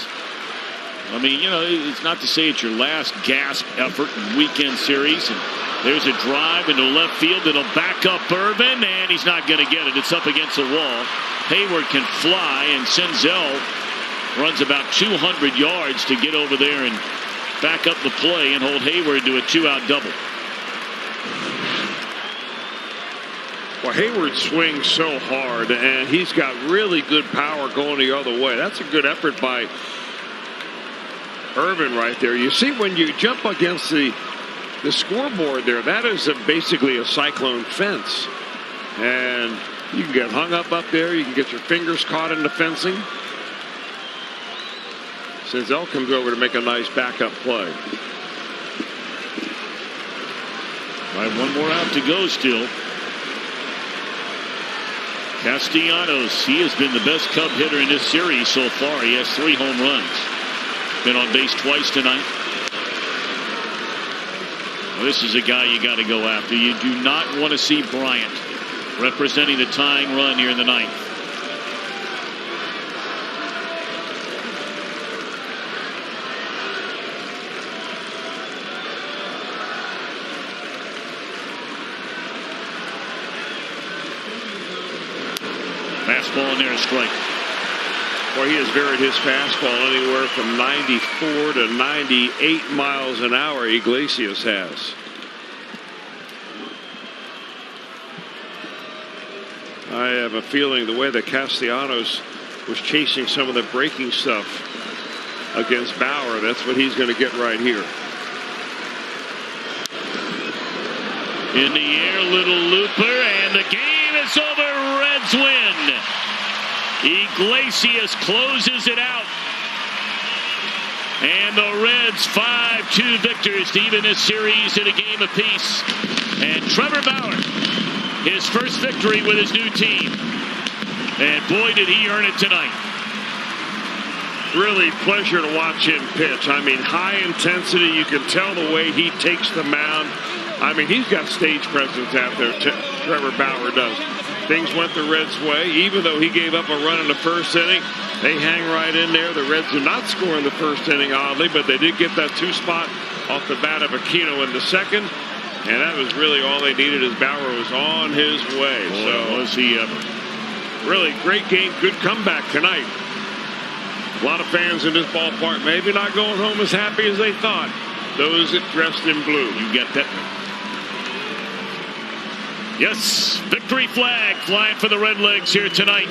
I mean, it's not to say it's your last gasp effort in weekend series. And there's a drive into left field that'll back up Irvin, and he's not going to get it. It's up against the wall. Hayward can fly, and Senzel runs about 200 yards to get over there and back up the play and hold Hayward to a 2-out double. Well, Hayward swings so hard, and he's got really good power going the other way. That's a good effort by Irvin right there. You see, when you jump against the scoreboard there, that is basically a cyclone fence. And you can get hung up there. You can get your fingers caught in the fencing. Senzel comes over to make a nice backup play. All right, 1 more out to go still. Castellanos, he has been the best Cub hitter in this series so far. He has 3 home runs. Been on base twice tonight. Well, this is a guy you got to go after. You do not want to see Bryant representing the tying run here in the ninth. Fastball in there, a strike. Boy, he has varied his fastball anywhere from 94 to 98 miles an hour. Iglesias has. I have a feeling the way that Castellanos was chasing some of the breaking stuff against Bauer, that's what he's going to get right here. In the air, little looper, and the game is over. Reds win. Iglesias closes it out. And the Reds 5-2 victors to even this series in a game apiece. And Trevor Bauer, his first victory with his new team. And boy, did he earn it tonight. Really pleasure to watch him pitch. I mean, high intensity. You can tell the way he takes the mound. I mean, he's got stage presence out there. Trevor Bauer does. Things went the Reds' way. Even though he gave up a run in the first inning, they hang right in there. The Reds did not score in the first inning, oddly, but they did get that 2 spot off the bat of Aquino in the second. And that was really all they needed, as Bauer was on his way. Boy, so was he ever. Really great game, good comeback tonight. A lot of fans in this ballpark maybe not going home as happy as they thought. Those that dressed in blue. You get that. Yes, victory flag flying for the Redlegs here tonight.